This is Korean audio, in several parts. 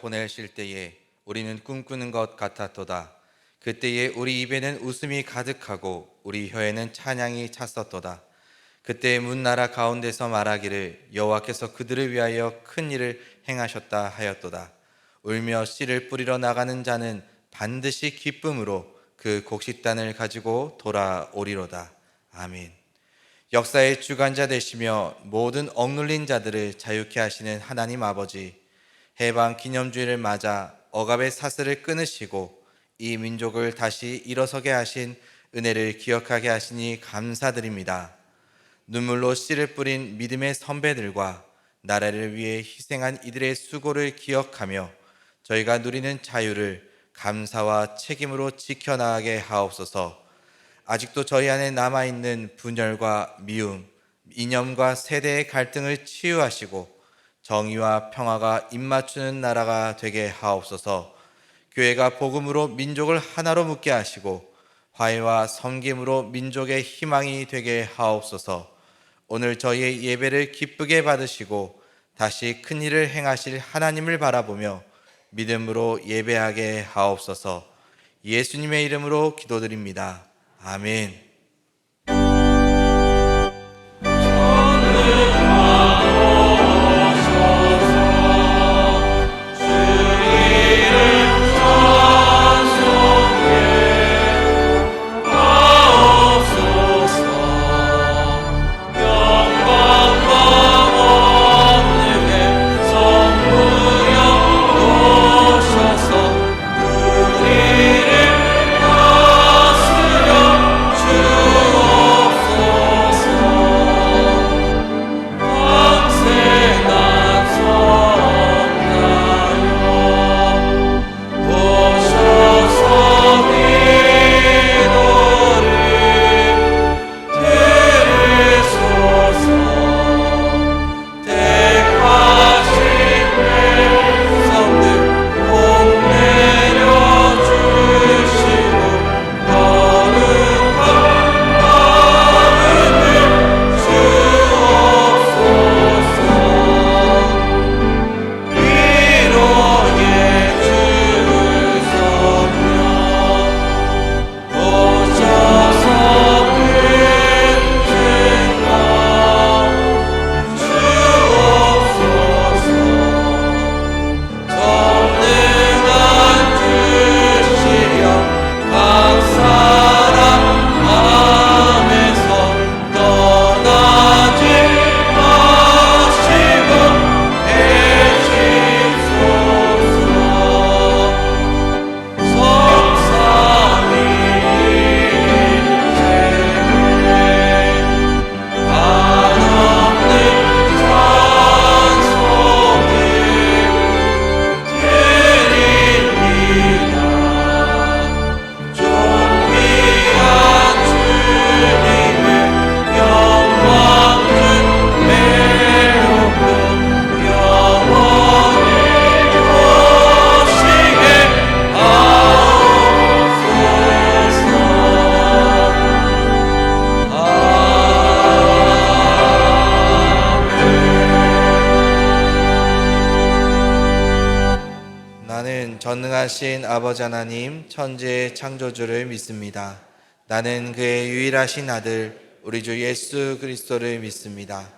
보내실 때에 우리는 꿈꾸는 것 같았도다. 그때에 우리 입에는 웃음이 가득하고 우리 혀에는 찬양이 찼었도다. 그때 문나라 가운데서 말하기를 여호와께서 그들을 위하여 큰 일을 행하셨다 하였도다. 울며 씨를 뿌리러 나가는 자는 반드시 기쁨으로 그 곡식단을 가지고 돌아오리로다. 아멘. 역사의 주관자 되시며 모든 억눌린 자들을 자유케 하시는 하나님 아버지, 해방 기념주의를 맞아 억압의 사슬을 끊으시고 이 민족을 다시 일어서게 하신 은혜를 기억하게 하시니 감사드립니다. 눈물로 씨를 뿌린 믿음의 선배들과 나라를 위해 희생한 이들의 수고를 기억하며 저희가 누리는 자유를 감사와 책임으로 지켜나가게 하옵소서. 아직도 저희 안에 남아있는 분열과 미움, 이념과 세대의 갈등을 치유하시고 정의와 평화가 입맞추는 나라가 되게 하옵소서. 교회가 복음으로 민족을 하나로 묶게 하시고 화해와 섬김으로 민족의 희망이 되게 하옵소서. 오늘 저희의 예배를 기쁘게 받으시고 다시 큰 일을 행하실 하나님을 바라보며 믿음으로 예배하게 하옵소서. 예수님의 이름으로 기도드립니다. 아멘. 전능하신 아버지 하나님, 천지의 창조주를 믿습니다. 나는 그의 유일하신 아들 우리 주 예수 그리스도를 믿습니다.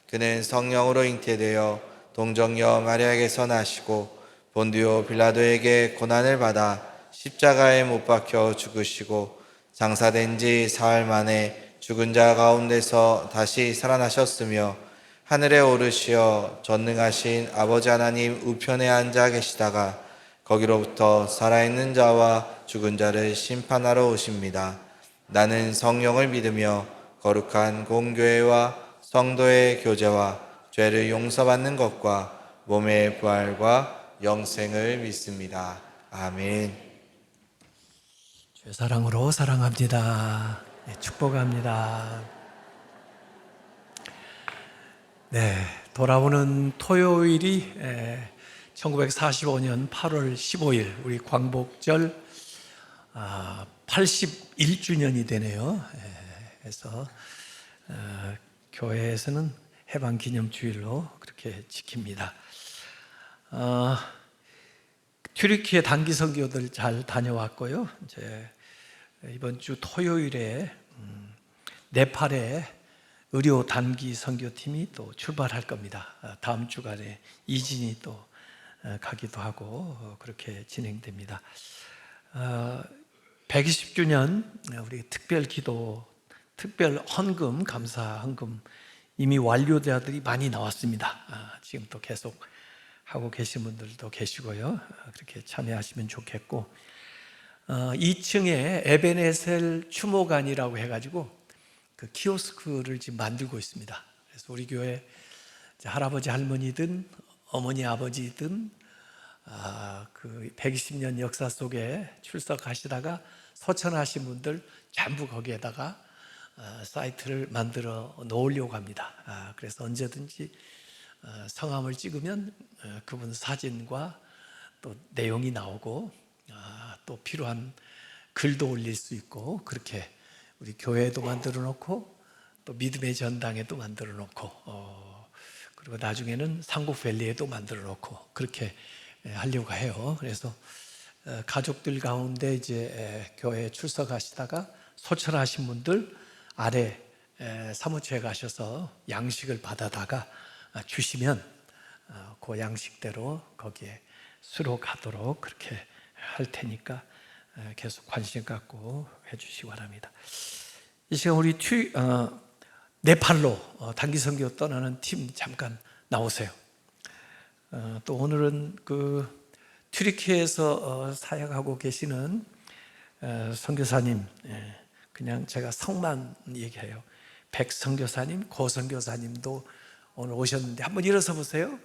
그는 성령으로 잉태되어 동정녀 마리아에게서 나시고 본디오 빌라도에게 고난을 받아 십자가에 못 박혀 죽으시고 장사된 지 사흘 만에 죽은 자 가운데서 다시 살아나셨으며 하늘에 오르시어 전능하신 아버지 하나님 우편에 앉아 계시다가 거기로부터 살아있는 자와 죽은 자를 심판하러 오십니다. 나는 성령을 믿으며 거룩한 공교회와 성도의 교제와 죄를 용서받는 것과 몸의 부활과 영생을 믿습니다. 아멘. 주의 사랑으로 사랑합니다. 축복합니다. 돌아오는 토요일이 1945년 8월 15일 우리 광복절 81주년이 되네요. 그래서 교회에서는 해방기념주일로 그렇게 지킵니다. 튀르키예 단기 선교들 잘 다녀왔고요. 이제 이번 주 토요일에 네팔에 의료 단기 선교팀이 또 출발할 겁니다. 다음 주간에 이진이 또 가기도 하고 그렇게 진행됩니다. 120주년 우리 특별 기도, 특별 헌금, 감사 헌금 이미 완료자들이 많이 나왔습니다. 지금 또 계속 하고 계신 분들도 계시고요. 그렇게 참여하시면 좋겠고, 2층에 에베네셀 추모관이라고 해가지고 그 키오스크를 지금 만들고 있습니다. 그래서 우리 교회 할아버지 할머니든 어머니 아버지든 그 120년 역사 속에 출석하시다가 소천하신 분들 전부 거기에다가 사이트를 만들어 놓으려고 합니다. 그래서 언제든지 성함을 찍으면 그분 사진과 또 내용이 나오고 또 필요한 글도 올릴 수 있고, 그렇게 우리 교회에도 만들어 놓고 또 믿음의 전당에도 만들어 놓고 그리고 나중에는 상곡밸리에도 만들어 놓고 그렇게 하려고 해요. 그래서 가족들 가운데 이제 교회에 출석하시다가 소천하신 분들 아래 사무처에 가셔서 양식을 받아다가 주시면 그 양식대로 거기에 수록하도록 그렇게 할 테니까 계속 관심 갖고 해주시기 바랍니다. 이 시간 우리 네팔로 단기 선교 떠나는 팀 잠깐 나오세요. 또 오늘은 그 튀르키예에서 사역하고 계시는 선교사님, 그냥 제가 성만 얘기해요. 백 선교사님, 고 선교사님도 오늘 오셨는데 한번 일어서 보세요.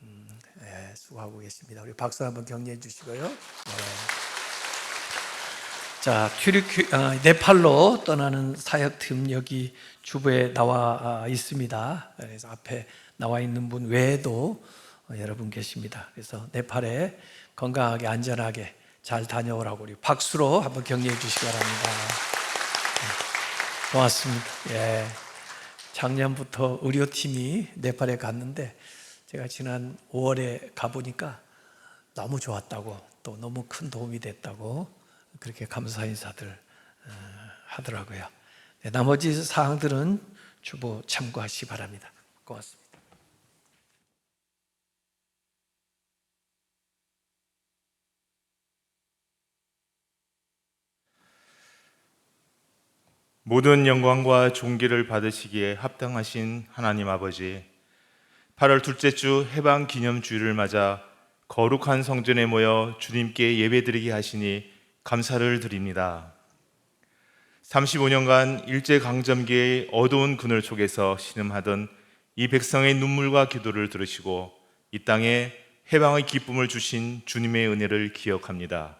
네, 수고하고 계십니다. 우리 박수 한번 격려해 주시고요. 네. 자, 네팔로 떠나는 사역팀 여기 주부에 나와 있습니다. 그래서 앞에 나와 있는 분 외에도 여러분 계십니다. 그래서 네팔에 건강하게 안전하게 잘 다녀오라고 우리 박수로 한번 격려해 주시기 바랍니다. 고맙습니다. 예. 작년부터 의료팀이 네팔에 갔는데 제가 지난 5월에 가보니까 너무 좋았다고, 또 너무 큰 도움이 됐다고 그렇게 감사 인사들 하더라고요. 네, 나머지 사항들은 주보 참고하시기 바랍니다. 고맙습니다. 모든 영광과 존귀를 받으시기에 합당하신 하나님 아버지, 8월 둘째 주 해방 기념주일을 맞아 거룩한 성전에 모여 주님께 예배드리게 하시니 감사를 드립니다. 35년간 일제강점기의 어두운 그늘 속에서 신음하던 이 백성의 눈물과 기도를 들으시고 이 땅에 해방의 기쁨을 주신 주님의 은혜를 기억합니다.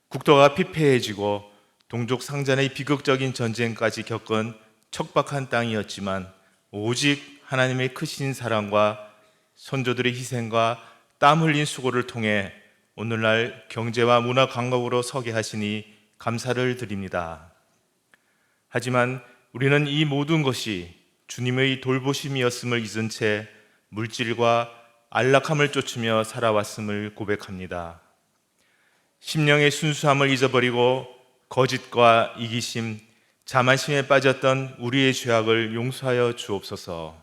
국토가 피폐해지고 동족 상잔의 비극적인 전쟁까지 겪은 척박한 땅이었지만 오직 하나님의 크신 사랑과 선조들의 희생과 땀 흘린 수고를 통해 오늘날 경제와 문화 강국으로 서게 하시니 감사를 드립니다. 하지만 우리는 이 모든 것이 주님의 돌보심이었음을 잊은 채 물질과 안락함을 쫓으며 살아왔음을 고백합니다. 심령의 순수함을 잊어버리고 거짓과 이기심, 자만심에 빠졌던 우리의 죄악을 용서하여 주옵소서.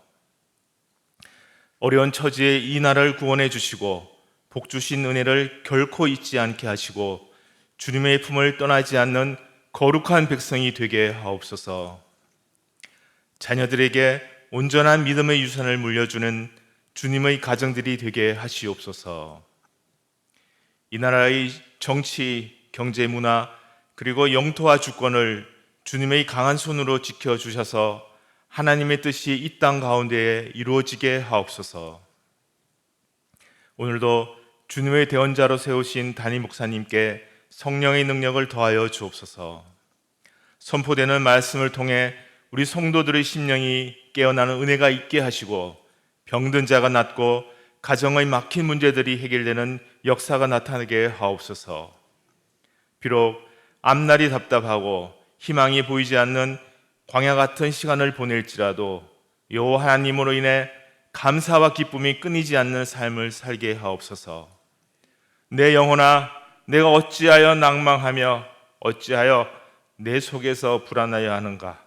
어려운 처지에 이 나라를 구원해 주시고 복 주신 은혜를 결코 잊지 않게 하시고 주님의 품을 떠나지 않는 거룩한 백성이 되게 하옵소서. 자녀들에게 온전한 믿음의 유산을 물려주는 주님의 가정들이 되게 하시옵소서. 이 나라의 정치, 경제, 문화 그리고 영토와 주권을 주님의 강한 손으로 지켜주셔서 하나님의 뜻이 이 땅 가운데에 이루어지게 하옵소서. 오늘도 주님의 대언자로 세우신 담임 목사님께 성령의 능력을 더하여 주옵소서. 선포되는 말씀을 통해 우리 성도들의 심령이 깨어나는 은혜가 있게 하시고 병든 자가 낫고 가정의 막힌 문제들이 해결되는 역사가 나타나게 하옵소서. 비록 앞날이 답답하고 희망이 보이지 않는 광야 같은 시간을 보낼지라도 여호와 하나님으로 인해 감사와 기쁨이 끊이지 않는 삶을 살게 하옵소서. 내 영혼아, 내가 어찌하여 낭망하며 어찌하여 내 속에서 불안하여 하는가?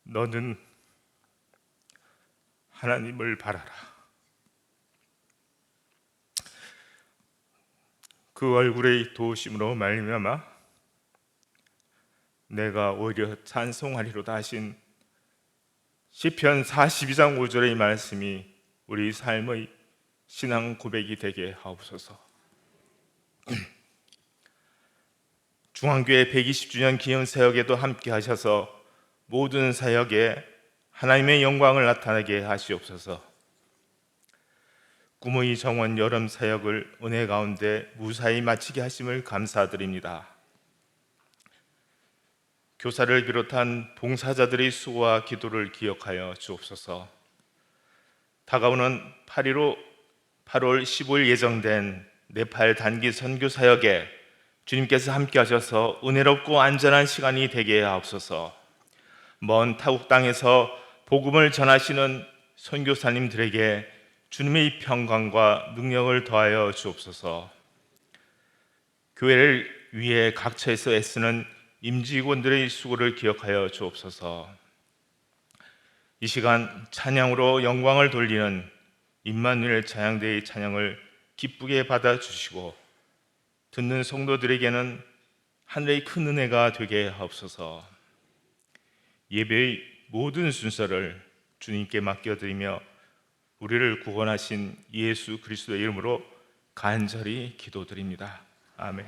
너는 하나님을 바라라. 그 얼굴의 도우심으로 말미암아 내가 오히려 찬송하리로다 하신 시편 42장 5절의 말씀이 우리 삶의 신앙 고백이 되게 하옵소서. 중앙교회 120주년 기념 사역에도 함께 하셔서 모든 사역에 하나님의 영광을 나타나게 하시옵소서. 꿈의 정원 여름 사역을 은혜 가운데 무사히 마치게 하심을 감사드립니다. 교사를 비롯한 봉사자들의 수고와 기도를 기억하여 주옵소서. 다가오는 8월 15일 예정된 네팔 단기 선교 사역에 주님께서 함께 하셔서 은혜롭고 안전한 시간이 되게 하옵소서. 먼 타국 땅에서 복음을 전하시는 선교사님들에게 주님의 평강과 능력을 더하여 주옵소서. 교회를 위해 각처에서 애쓰는 임직원들의 수고를 기억하여 주옵소서. 이 시간 찬양으로 영광을 돌리는 임마누엘 찬양대의 찬양을 기쁘게 받아주시고 듣는 성도들에게는 하늘의 큰 은혜가 되게 하옵소서. 예배의 모든 순서를 주님께 맡겨드리며 우리를 구원하신 예수 그리스도의 이름으로 간절히 기도드립니다. 아멘.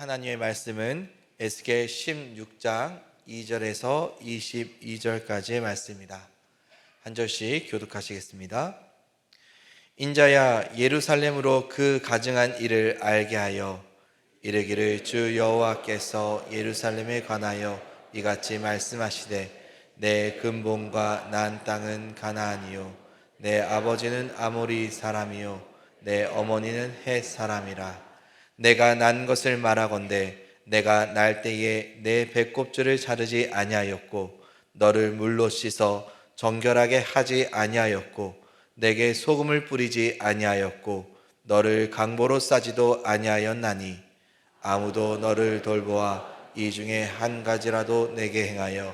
하나님의 말씀은 에스겔 16장 2절에서 22절까지의 말씀입니다. 한 절씩 교독하시겠습니다. 인자야, 예루살렘으로 그 가증한 일을 알게 하여 이르기를, 주 여호와께서 예루살렘에 관하여 이같이 말씀하시되, 내 근본과 난 땅은 가나안이요 내 아버지는 아모리 사람이요 내 어머니는 헷 사람이라. 내가 난 것을 말하건대 내가 날 때에 내 배꼽줄을 자르지 아니하였고 너를 물로 씻어 정결하게 하지 아니하였고 내게 소금을 뿌리지 아니하였고 너를 강보로 싸지도 아니하였나니, 아무도 너를 돌보아 이 중에 한 가지라도 내게 행하여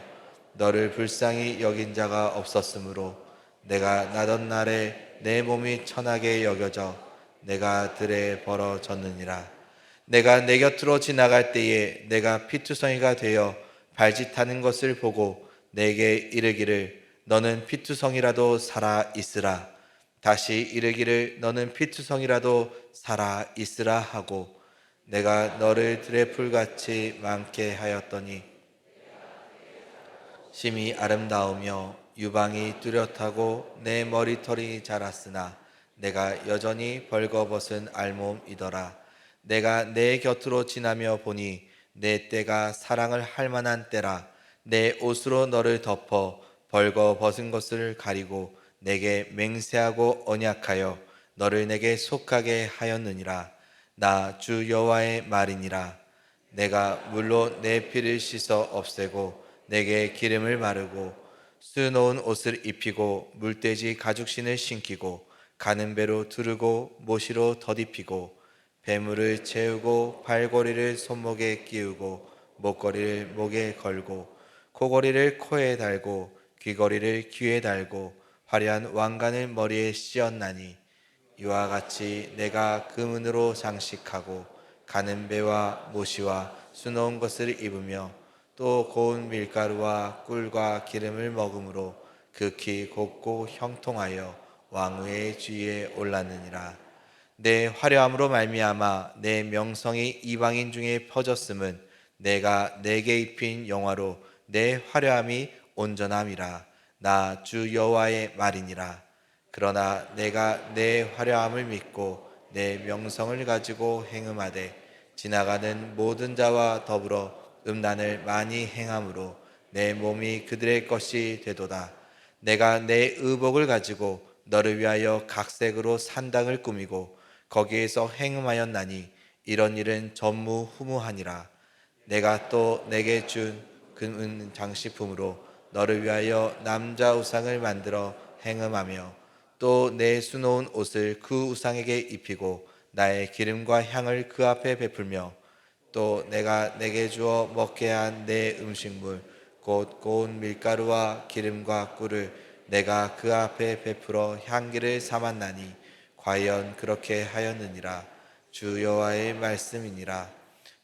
너를 불쌍히 여긴 자가 없었으므로 내가 나던 날에 내 몸이 천하게 여겨져 내가 들에 벌어졌느니라. 내가 내 곁으로 지나갈 때에 내가 피투성이가 되어 발짓하는 것을 보고 내게 이르기를, 너는 피투성이라도 살아 있으라. 다시 이르기를, 너는 피투성이라도 살아 있으라 하고 내가 너를 들의 풀같이 많게 하였더니 심히 아름다우며 유방이 뚜렷하고 내 머리털이 자랐으나 내가 여전히 벌거벗은 알몸이더라. 내가 내 곁으로 지나며 보니 내 때가 사랑을 할 만한 때라. 내 옷으로 너를 덮어 벌거벗은 것을 가리고 내게 맹세하고 언약하여 너를 내게 속하게 하였느니라. 나 주 여호와의 말이니라. 내가 물로 내 피를 씻어 없애고 내게 기름을 바르고 수놓은 옷을 입히고 물돼지 가죽신을 신기고 가는 배로 두르고 모시로 덧입히고 배물을 채우고 발고리를 손목에 끼우고 목걸이를 목에 걸고 코걸이를 코에 달고 귀걸이를 귀에 달고 화려한 왕관을 머리에 씌었나니, 이와 같이 내가 금은으로 장식하고 가는 배와 모시와 수놓은 것을 입으며 또 고운 밀가루와 꿀과 기름을 먹음으로 극히 곱고 형통하여 왕후의 주위에 올랐느니라. 내 화려함으로 말미암아 내 명성이 이방인 중에 퍼졌음은 내가 내게 입힌 영화로 내 화려함이 온전함이라. 나 주 여호와의 말이니라. 그러나 내가 내 화려함을 믿고 내 명성을 가지고 행음하되 지나가는 모든 자와 더불어 음란을 많이 행함으로 내 몸이 그들의 것이 되도다. 내가 내 의복을 가지고 너를 위하여 각색으로 산당을 꾸미고 거기에서 행음하였나니, 이런 일은 전무후무하니라. 내가 또 내게 준 금은 장식품으로 너를 위하여 남자 우상을 만들어 행음하며 또 내 수놓은 옷을 그 우상에게 입히고 나의 기름과 향을 그 앞에 베풀며 또 내가 내게 주어 먹게 한 내 음식물 곧 고운 밀가루와 기름과 꿀을 내가 그 앞에 베풀어 향기를 삼았나니, 과연 그렇게 하였느니라. 주 여호와의 말씀이니라.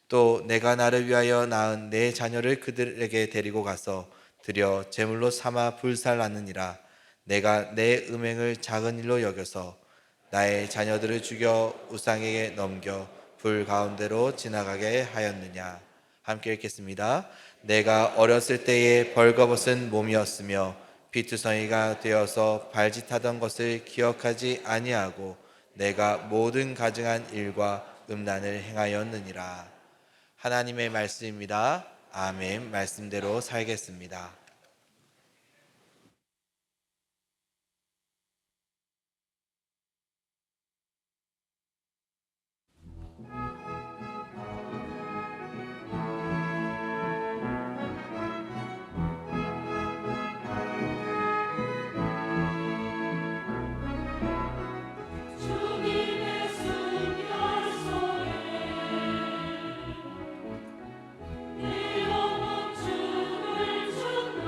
또 내가 나를 위하여 낳은 내 자녀를 그들에게 데리고 가서 드려 제물로 삼아 불살랐느니라. 내가 내 음행을 작은 일로 여겨서 나의 자녀들을 죽여 우상에게 넘겨 불 가운데로 지나가게 하였느냐. 함께 읽겠습니다. 내가 어렸을 때에 벌거벗은 몸이었으며 피투성이가 되어서 발짓하던 것을 기억하지 아니하고 내가 모든 가증한 일과 음란을 행하였느니라. 하나님의 말씀입니다. 아멘. 말씀대로 살겠습니다. 주님의 순결소에 내 영혼 주를 준다.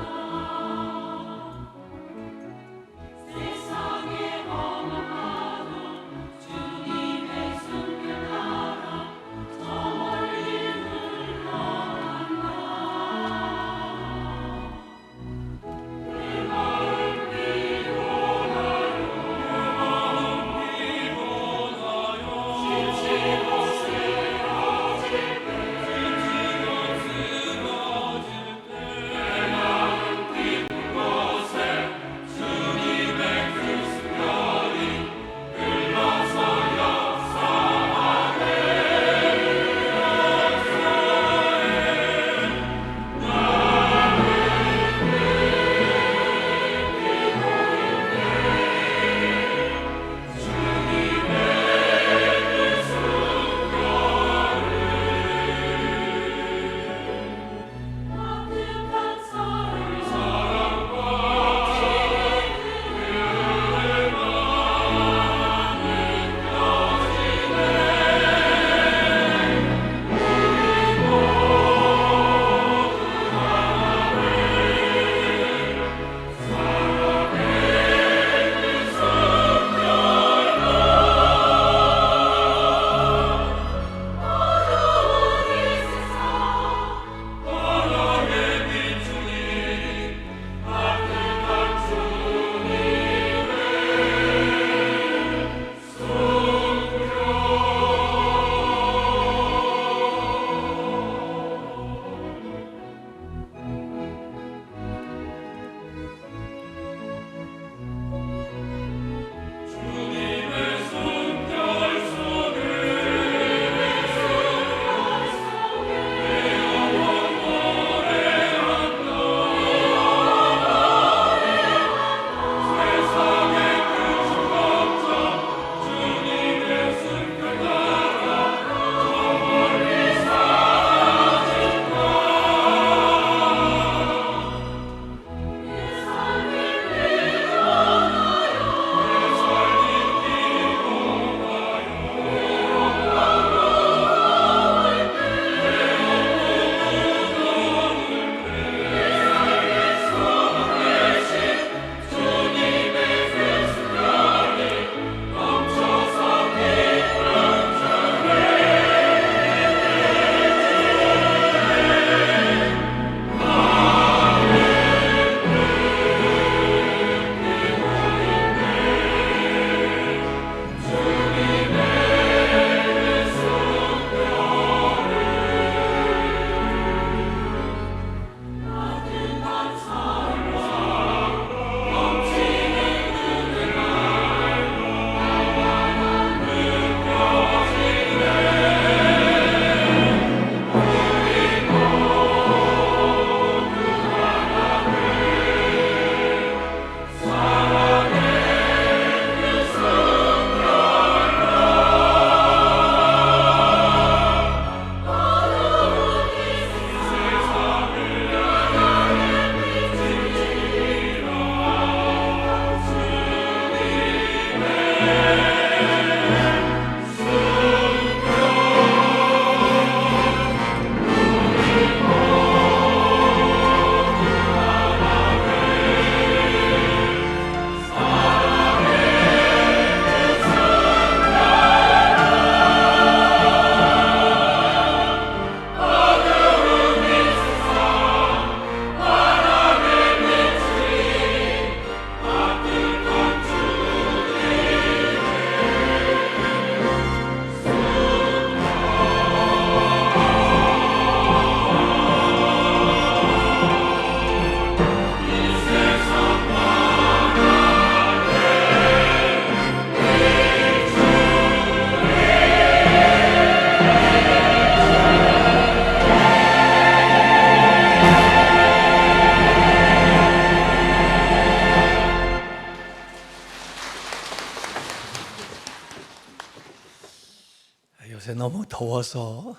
요새 너무 더워서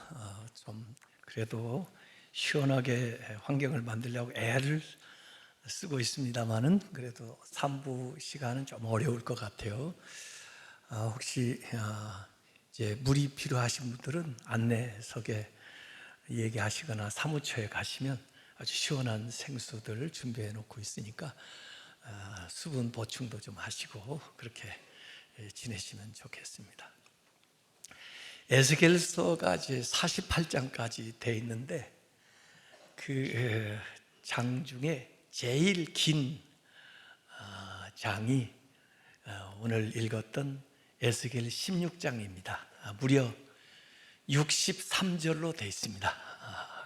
좀 그래도 시원하게 환경을 만들려고 애를 쓰고 있습니다만은 그래도 3부 시간은 좀 어려울 것 같아요. 혹시 이제 물이 필요하신 분들은 안내석에 얘기하시거나 사무처에 가시면 아주 시원한 생수들을 준비해 놓고 있으니까 수분 보충도 좀 하시고 그렇게 지내시면 좋겠습니다. 에스겔서가 이제 48장까지 돼 있는데 그 장 중에 제일 긴 장이 오늘 읽었던 에스겔 16장입니다. 무려 63절로 되어 있습니다.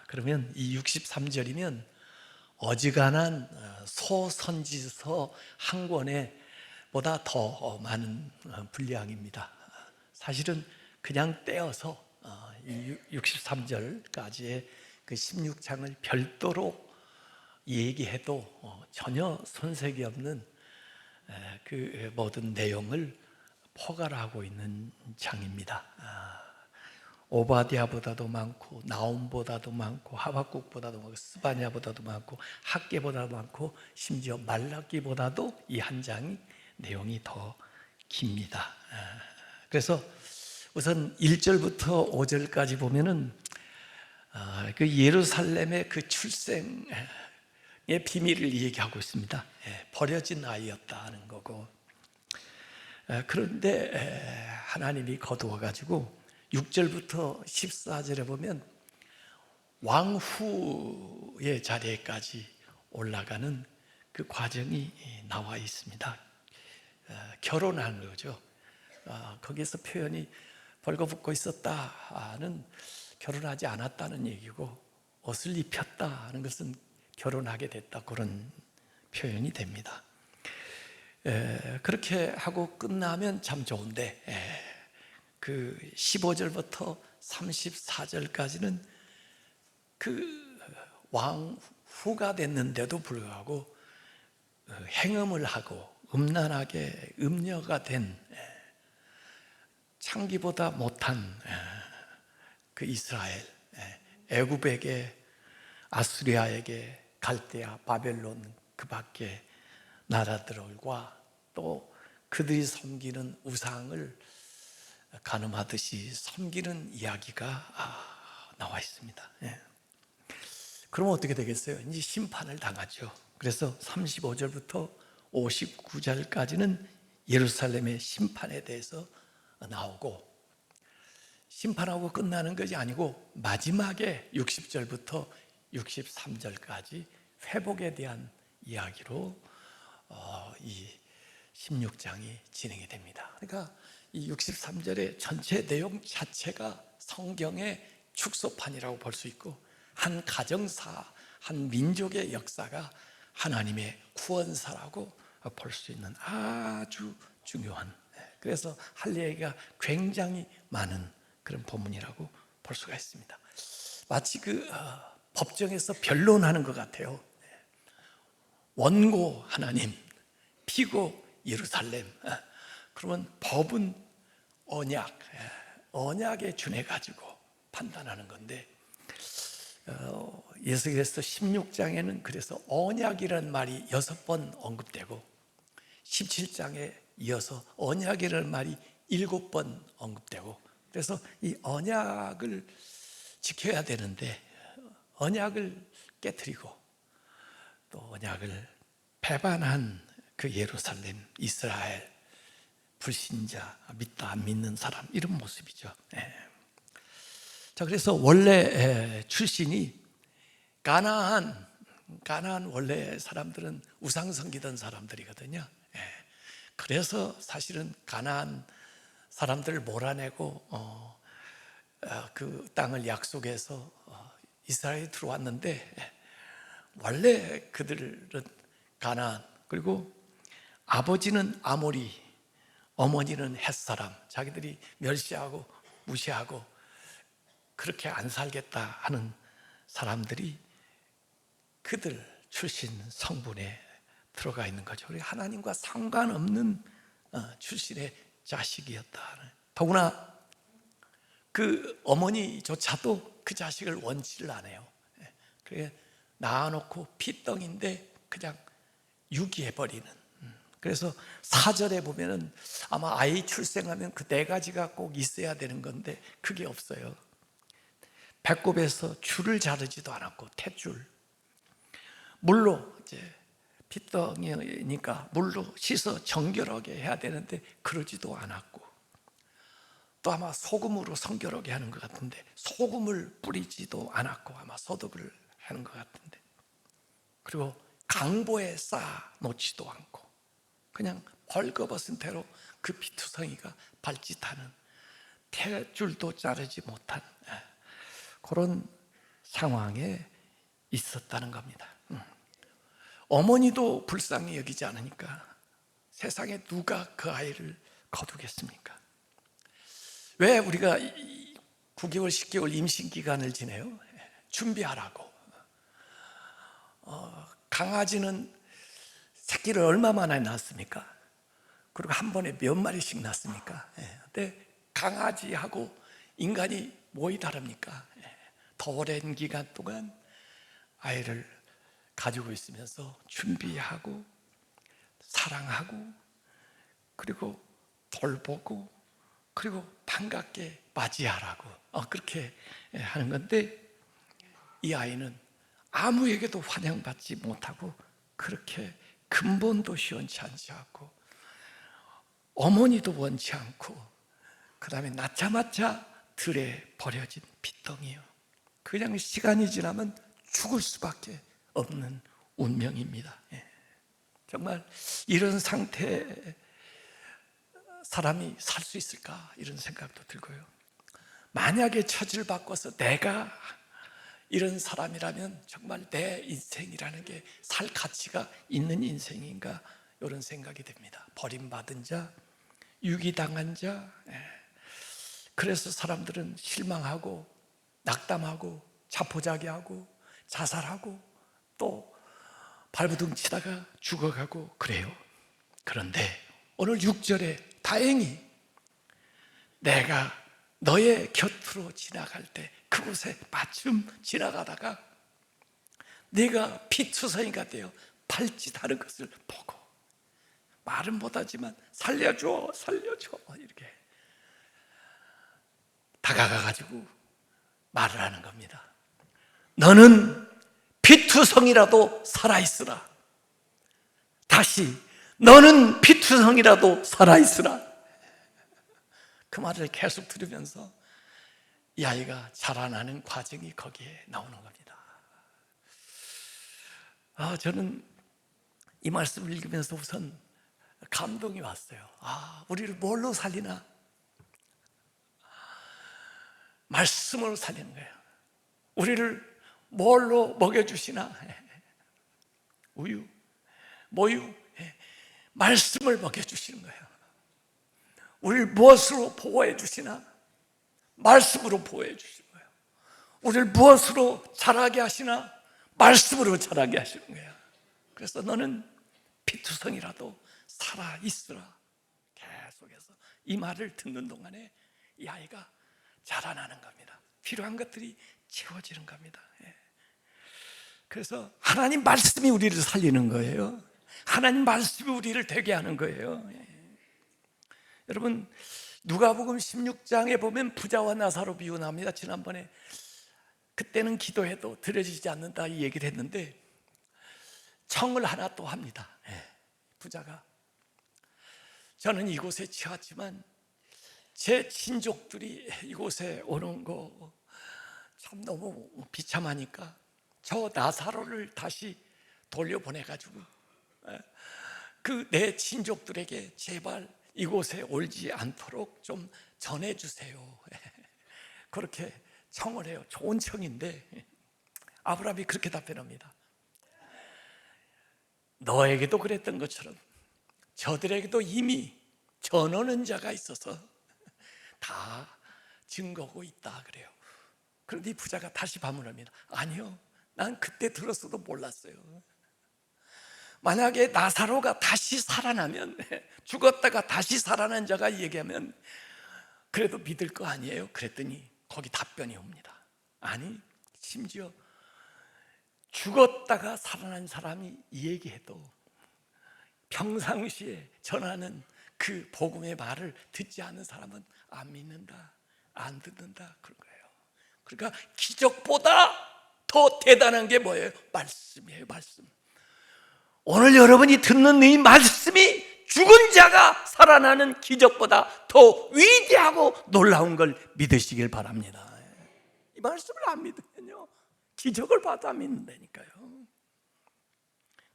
그러면 이 63절이면 어지간한 소선지서 한 권에 보다 더 많은 분량입니다. 사실은 그냥 떼어서 이 63절까지의 그 16장을 별도로 얘기해도 전혀 손색이 없는 그 모든 내용을 포괄하고 있는 장입니다. 오바댜보다도 많고 나홈보다도 많고 하박국보다도 많고 스바냐보다도 많고 학개보다도 많고 심지어 말라기보다도 이 한 장이 내용이 더 깁니다. 그래서 우선 1절부터 5절까지 보면은 그 예루살렘의 그 출생의 비밀을 얘기하고 있습니다. 버려진 아이였다 하는 거고, 그런데 하나님이 거두어가지고 6절부터 14절에 보면 왕후의 자리에까지 올라가는 그 과정이 나와 있습니다. 결혼하는 거죠. 거기서 표현이 벌거벗고 있었다는 결혼하지 않았다는 얘기고, 옷을 입혔다 하는 것은 결혼하게 됐다, 그런 표현이 됩니다. 그렇게 하고 끝나면 참 좋은데 그 15절부터 34절까지는 그 왕후가 됐는데도 불구하고 행음을 하고 음란하게 음녀가 된 창기보다 못한 그 이스라엘, 애굽에게, 아수리아에게, 갈대아, 바벨론 그 밖에 나라들과 또 그들이 섬기는 우상을 간음하듯이 섬기는 이야기가 나와 있습니다. 그럼 어떻게 되겠어요? 이제 심판을 당하죠. 그래서 35절부터 59절까지는 예루살렘의 심판에 대해서 나오고, 심판하고 끝나는 것이 아니고 마지막에 60절부터 63절까지 회복에 대한 이야기로 이 16장이 진행이 됩니다. 그러니까 이 63절의 전체 내용 자체가 성경의 축소판이라고 볼 수 있고, 한 가정사, 한 민족의 역사가 하나님의 구원사라고 볼 수 있는 아주 중요한, 그래서 할 얘기가 굉장히 많은 그런 본문이라고 볼 수가 있습니다. 마치 그 법정에서 변론하는 것 같아요. 원고 하나님, 피고 예루살렘. 그러면 법은 언약에 준해 가지고 판단하는 건데, 예수께서 16장에는 그래서 언약이라는 말이 6번 언급되고 17장에 이어서 언약이라는 말이 7번 언급되고, 그래서 이 언약을 지켜야 되는데 언약을 깨트리고 또 언약을 배반한 그 예루살렘, 이스라엘, 불신자, 믿다 안 믿는 사람, 이런 모습이죠. 자, 그래서 원래 출신이 가나안 원래 사람들은 우상 섬기던 사람들이거든요. 그래서 사실은 가나안 사람들을 몰아내고 그 땅을 약속해서 이스라엘에 들어왔는데, 원래 그들은 가나안, 그리고 아버지는 아모리, 어머니는 햇사람, 자기들이 멸시하고 무시하고 그렇게 안 살겠다 하는 사람들이 그들 출신 성분에 들어가 있는 거죠. 하나님과 상관없는 출신의 자식이었다. 더구나 그 어머니조차도 그 자식을 원치를 않아요. 그래 낳아놓고 피덩인데 그냥 유기해버리는. 그래서 사절에 보면은 아마 아이 출생하면 그 4가지가 꼭 있어야 되는 건데 그게 없어요. 배꼽에서 줄을 자르지도 않았고, 탯줄. 물로 이제 피덩이니까 물로 씻어 정결하게 해야 되는데 그러지도 않았고, 또 아마 소금으로 성결하게 하는 것 같은데 소금을 뿌리지도 않았고, 아마 소독을 하는 것 같은데, 그리고 강보에 쌓아 놓지도 않고 그냥 벌거벗은 채로 그 피투성이가 발짓하는, 탯줄도 자르지 못한 그런 상황에 있었다는 겁니다. 어머니도 불쌍히 여기지 않으니까 세상에 누가 그 아이를 거두겠습니까? 왜 우리가 9개월, 10개월 임신 기간을 지내요? 준비하라고. 강아지는 새끼를 얼마만에 낳습니까? 그리고 한 번에 몇 마리씩 낳습니까? 근데 강아지하고 인간이 뭐이 다릅니까? 더 오랜 기간 동안 아이를 가지고 있으면서 준비하고 사랑하고 그리고 돌보고 그리고 반갑게 맞이하라고 그렇게 하는 건데, 이 아이는 아무에게도 환영받지 못하고 그렇게 근본도 시원치 않지 않고 어머니도 원치 않고 그 다음에 낳자마자 들에 버려진 핏덩이요. 그냥 시간이 지나면 죽을 수밖에 없는 운명입니다. 정말 이런 상태에 사람이 살 수 있을까 이런 생각도 들고요. 만약에 처지를 바꿔서 내가 이런 사람이라면 정말 내 인생이라는 게 살 가치가 있는 인생인가 이런 생각이 됩니다. 버림받은 자, 유기당한 자. 그래서 사람들은 실망하고 낙담하고 자포자기하고 자살하고 또 발버둥 치다가 죽어가고 그래요. 그런데 오늘 6절에 다행히 내가 너의 곁으로 지나갈 때 그곳에 마침 지나가다가 네가 피투성이가 되어 발짓하는 것을 보고 말은 못하지만 살려줘 살려줘 이렇게 다가가가지고 말을 하는 겁니다. 너는 피투성이라도 살아있으라. 다시 너는 피투성이라도 살아있으라. 그 말을 계속 들으면서 이 아이가 자라나는 과정이 거기에 나오는 겁니다. 저는 이 말씀을 읽으면서 우선 감동이 왔어요. 우리를 뭘로 살리나? 말씀으로 살리는 거예요. 우리를 뭘로 먹여주시나? 우유, 모유, 말씀을 먹여주시는 거예요. 우리를 무엇으로 보호해 주시나? 말씀으로 보호해 주시는 거예요. 우리를 무엇으로 자라게 하시나? 말씀으로 자라게 하시는 거예요. 그래서 너는 피투성이라도 살아있으라. 계속해서 이 말을 듣는 동안에 이 아이가 자라나는 겁니다. 필요한 것들이 채워지는 겁니다. 그래서 하나님 말씀이 우리를 살리는 거예요. 하나님 말씀이 우리를 되게 하는 거예요. 여러분, 누가복음 16장에 보면 부자와 나사로 비유 나옵니다. 지난번에 그때는 기도해도 들어지지 않는다 이 얘기를 했는데 청을 하나 또 합니다. 부자가 저는 이곳에 처했지만 제 친족들이 이곳에 오는 거 참 너무 비참하니까 저 나사로를 다시 돌려보내가지고 그 내 친족들에게 제발 이곳에 올지 않도록 좀 전해주세요. 그렇게 청을 해요. 좋은 청인데 아브라함이 그렇게 답변합니다. 너에게도 그랬던 것처럼 저들에게도 이미 전하는 자가 있어서 다 증거고 있다 그래요. 그런데 이 부자가 다시 반문합니다. 아니요, 난 그때 들었어도 몰랐어요. 만약에 나사로가 다시 살아나면, 죽었다가 다시 살아난 자가 얘기하면 그래도 믿을 거 아니에요? 그랬더니 거기 답변이 옵니다. 아니, 심지어 죽었다가 살아난 사람이 이 얘기해도 평상시에 전하는 그 복음의 말을 듣지 않는 사람은 안 믿는다, 안 듣는다, 그런 거예요. 그러니까 기적보다 더 대단한 게 뭐예요? 말씀이에요. 말씀. 오늘 여러분이 듣는 이 말씀이 죽은 자가 살아나는 기적보다 더 위대하고 놀라운 걸 믿으시길 바랍니다. 이 말씀을 안 믿으면요, 기적을 봐도 안 믿는다니까요.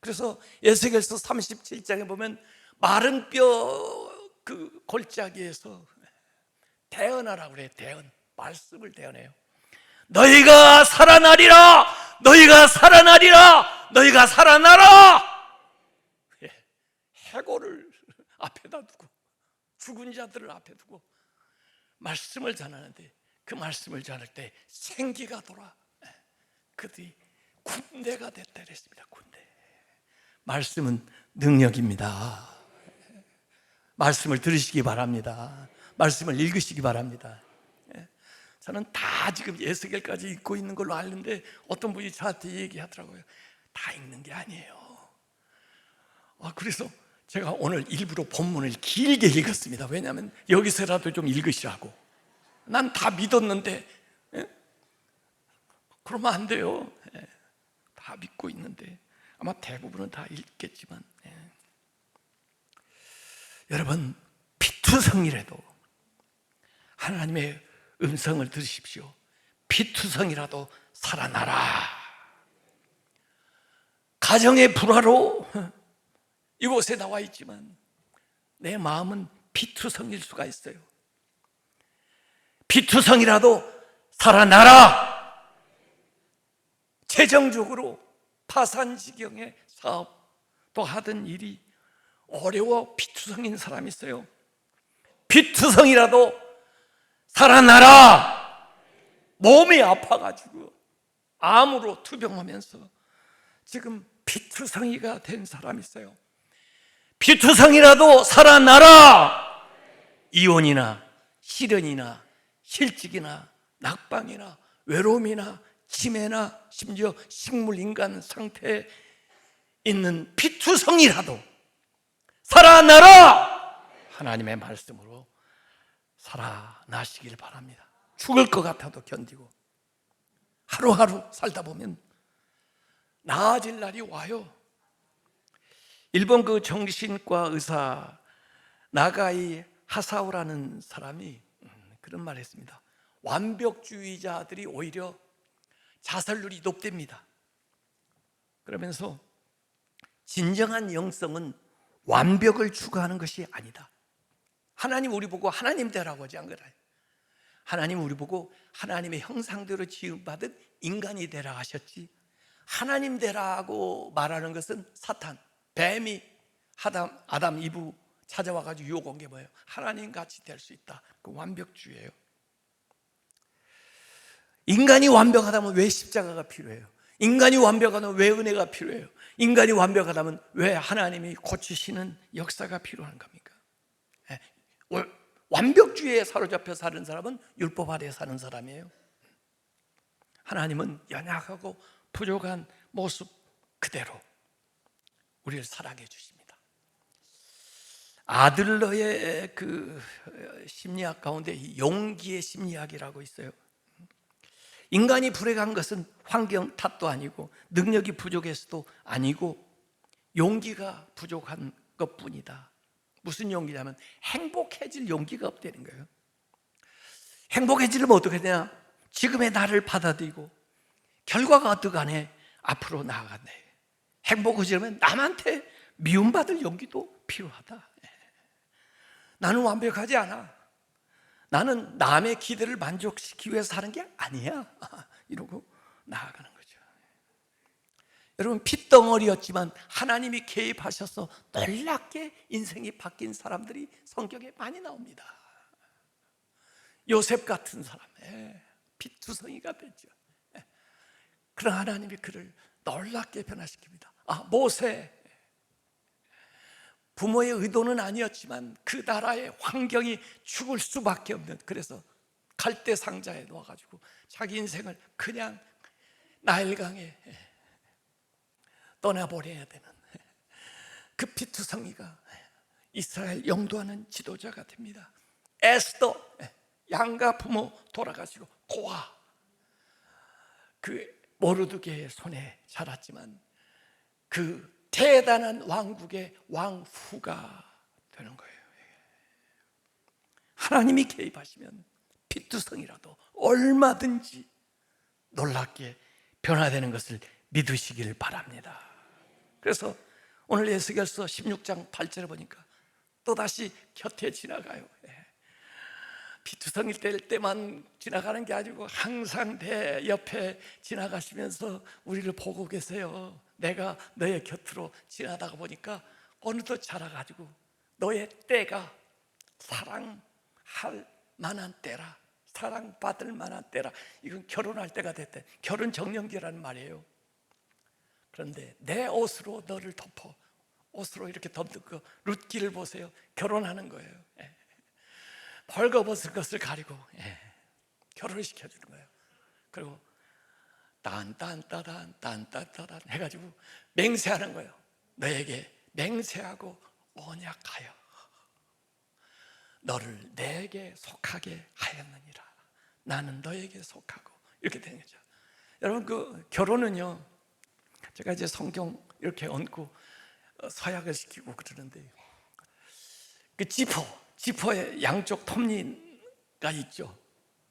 그래서 에스겔서 37장에 보면 마른 뼈 그 골짜기에서 대언하라고 그래요. 대언, 말씀을 대언해요. 너희가 살아나리라, 너희가 살아나리라, 너희가 살아나라. 해골을 앞에다 두고 죽은 자들을 앞에 두고 말씀을 전하는데, 그 말씀을 전할 때 생기가 돌아 그들이 군대가 됐다 그랬습니다. 군대. 말씀은 능력입니다. 말씀을 들으시기 바랍니다. 말씀을 읽으시기 바랍니다. 저는 다 지금 에스겔까지 읽고 있는 걸로 아는데 어떤 분이 저한테 얘기하더라고요. 다 읽는 게 아니에요. 그래서 제가 오늘 일부러 본문을 길게 읽었습니다. 왜냐하면 여기서라도 좀 읽으시라고. 난 다 믿었는데 그러면 안 돼요. 다 믿고 있는데 아마 대부분은 다 읽겠지만, 여러분, 피투성이라도 하나님의 음성을 들으십시오. 피투성이라도 살아나라. 가정의 불화로 이곳에 나와 있지만 내 마음은 피투성일 수가 있어요. 피투성이라도 살아나라. 재정적으로 파산지경의 사업도 하던 일이 어려워 피투성인 사람이 있어요. 피투성이라도 살아나라. 몸이 아파가지고 암으로 투병하면서 지금 피투성이가 된 사람이 있어요. 피투성이라도 살아나라. 이혼이나 실연이나 실직이나 낙방이나 외로움이나 치매나 심지어 식물인간 상태에 있는 피투성이라도 살아나라. 하나님의 말씀으로 살아나시길 바랍니다. 죽을 것 같아도 견디고 하루하루 살다 보면 나아질 날이 와요. 일본 그 정신과 의사 나가이 하사오라는 사람이 그런 말을 했습니다. 완벽주의자들이 오히려 자살률이 높답니다. 그러면서 진정한 영성은 완벽을 추구하는 것이 아니다. 하나님 우리 보고 하나님 되라고 하지 않거든요. 하나님 우리 보고 하나님의 형상대로 지음받은 인간이 되라 하셨지, 하나님 되라고 말하는 것은 사탄, 뱀이 아담 이브 찾아와가지고 유혹한 게 뭐예요? 하나님 같이 될 수 있다. 그 완벽주의예요. 인간이 완벽하다면 왜 십자가가 필요해요? 인간이 완벽하다면 왜 은혜가 필요해요? 인간이 완벽하다면 왜 하나님이 고치시는 역사가 필요한 겁니까? 완벽주의에 사로잡혀 사는 사람은 율법 아래 사는 사람이에요. 하나님은 연약하고 부족한 모습 그대로 우리를 사랑해 주십니다. 아들러의 그 심리학 가운데 용기의 심리학이라고 있어요. 인간이 불행한 것은 환경 탓도 아니고 능력이 부족해서도 아니고 용기가 부족한 것뿐이다. 무슨 용기냐면 행복해질 용기가 없다는 거예요. 행복해지려면 어떻게 되냐? 지금의 나를 받아들이고 결과가 어떠간에 앞으로 나아간다. 행복해지려면 남한테 미움받을 용기도 필요하다. 나는 완벽하지 않아. 나는 남의 기대를 만족시키기 위해서 사는 게 아니야. 이러고 나아가는 거죠. 여러분, 핏덩어리였지만 하나님이 개입하셔서 놀랍게 인생이 바뀐 사람들이 성경에 많이 나옵니다. 요셉 같은 사람, 피투성이가 됐죠. 그러나 하나님이 그를 놀랍게 변화시킵니다. 모세, 부모의 의도는 아니었지만 그 나라의 환경이 죽을 수밖에 없는, 그래서 갈대 상자에 놓아가지고 자기 인생을 그냥 나일강에 떠나버려야 되는 그 피투성이가 이스라엘 영도하는 지도자가 됩니다. 에스더, 양가 부모 돌아가시고 고아, 그 모르드게의 손에 자랐지만 그 대단한 왕국의 왕후가 되는 거예요. 하나님이 개입하시면 피투성이라도 얼마든지 놀랍게 변화되는 것을 믿으시길 바랍니다. 그래서 오늘 에스겔서 16장 8절에 보니까 또다시 곁에 지나가요. 피투성일 때만 지나가는 게 아니고 항상 내 옆에 지나가시면서 우리를 보고 계세요. 내가 너의 곁으로 지나다가 보니까 어느덧 자라가지고 너의 때가 사랑할 만한 때라, 사랑받을 만한 때라. 이건 결혼할 때가 됐대. 결혼 정년기라는 말이에요. 그런데 내 옷으로 너를 덮어, 옷으로 이렇게 덮는 거, 룻기를 보세요. 결혼하는 거예요. 벌거벗은 것을 가리고 결혼을 시켜주는 거예요. 그리고 딴딴따단 딴딴따단 해가지고 맹세하는 거예요. 너에게 맹세하고 언약하여 너를 내게 속하게 하였느니라. 나는 너에게 속하고, 이렇게 되는 거죠. 여러분, 그 결혼은요, 제가 이제 성경 이렇게 얹고 서약을 시키고 그러는데, 그 지퍼에 양쪽 톱니가 있죠.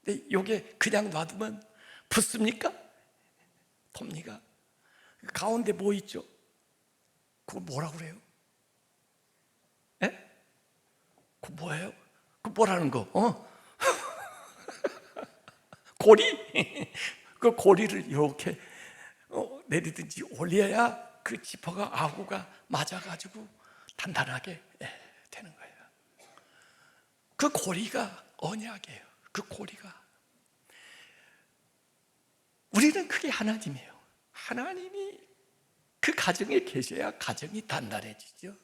근데 이게 그냥 놔두면 붙습니까? 톱니가. 가운데 뭐 있죠? 그거 뭐라 그래요? 예? 그거 뭐예요? 그 뭐라는 거? 고리? 그 고리를 이렇게 내리든지 올려야 그 지퍼가 아구가 맞아가지고 단단하게 되는 거예요. 그 고리가 언약이에요. 그 고리가. 우리는 그게 하나님이에요. 하나님이 그 가정에 계셔야 가정이 단단해지죠.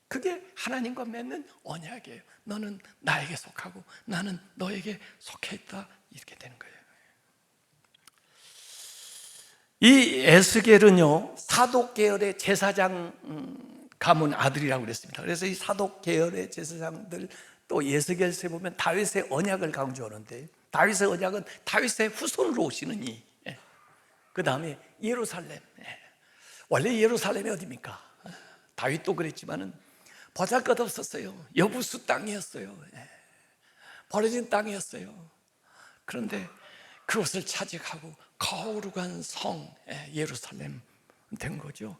그게 하나님과 맺는 언약이에요. 너는 나에게 속하고 나는 너에게 속해 있다, 이렇게 되는 거예요. 이 에스겔은요, 사독 계열의 제사장 가문 아들이라고 그랬습니다. 그래서 이 사독 계열의 제사장들, 또 에스겔서에 보면 다윗의 언약을 강조하는데, 다윗의 언약은 다윗의 후손으로 오시는 이, 그 다음에 예루살렘. 원래 예루살렘이 어디입니까? 다윗도 그랬지만은 보잘것 없었어요. 여부수 땅이었어요. 버려진 땅이었어요. 그런데 그것을 차지하고 거룩한 성 예루살렘 된 거죠.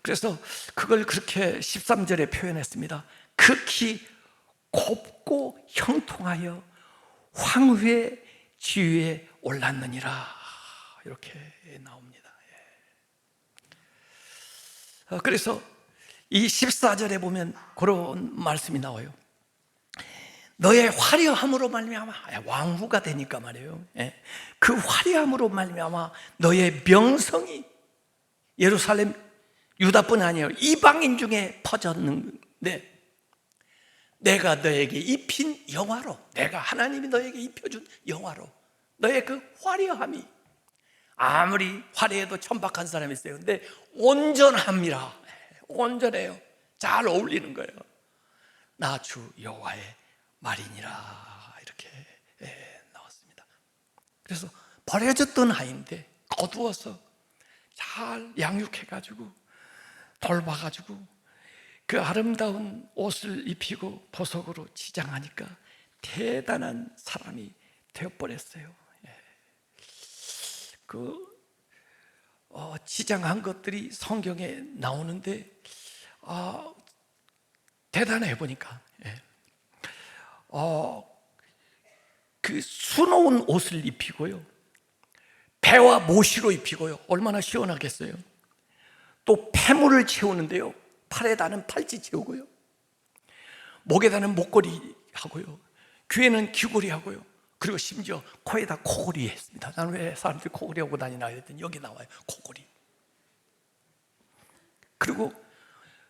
그래서 그걸 그렇게 13절에 표현했습니다. 극히 곱고 형통하여 황후의 지위에 올랐느니라, 이렇게 나옵니다. 그래서 이 14절에 보면 그런 말씀이 나와요. 너의 화려함으로 말미암아, 왕후가 되니까 말이에요. 그 화려함으로 말미암아 너의 명성이 예루살렘, 유다뿐 아니에요, 이방인 중에 퍼졌는데, 내가 너에게 입힌 영화로, 내가 하나님이 너에게 입혀준 영화로, 너의 그 화려함이, 아무리 화려해도 천박한 사람이 있어요. 근데 온전함이라, 온전해요. 잘 어울리는 거예요. 나 주 여호와의 말이니라, 이렇게 나왔습니다. 그래서 버려졌던 아이인데 거두어서 잘 양육해가지고 돌봐가지고 그 아름다운 옷을 입히고 보석으로 치장하니까 대단한 사람이 되어버렸어요. 치장한 것들이 성경에 나오는데 대단해 보니까. 그 수놓은 옷을 입히고요, 배와 모시로 입히고요. 얼마나 시원하겠어요. 또 폐물을 채우는데요, 팔에 다는 팔찌 채우고요, 목에 다는 목걸이 하고요, 귀에는 귀걸이 하고요, 그리고 심지어 코에다 코걸이 했습니다. 나는 왜 사람들이 코걸이 하고 다니나 했더니 여기 나와요, 코걸이. 그리고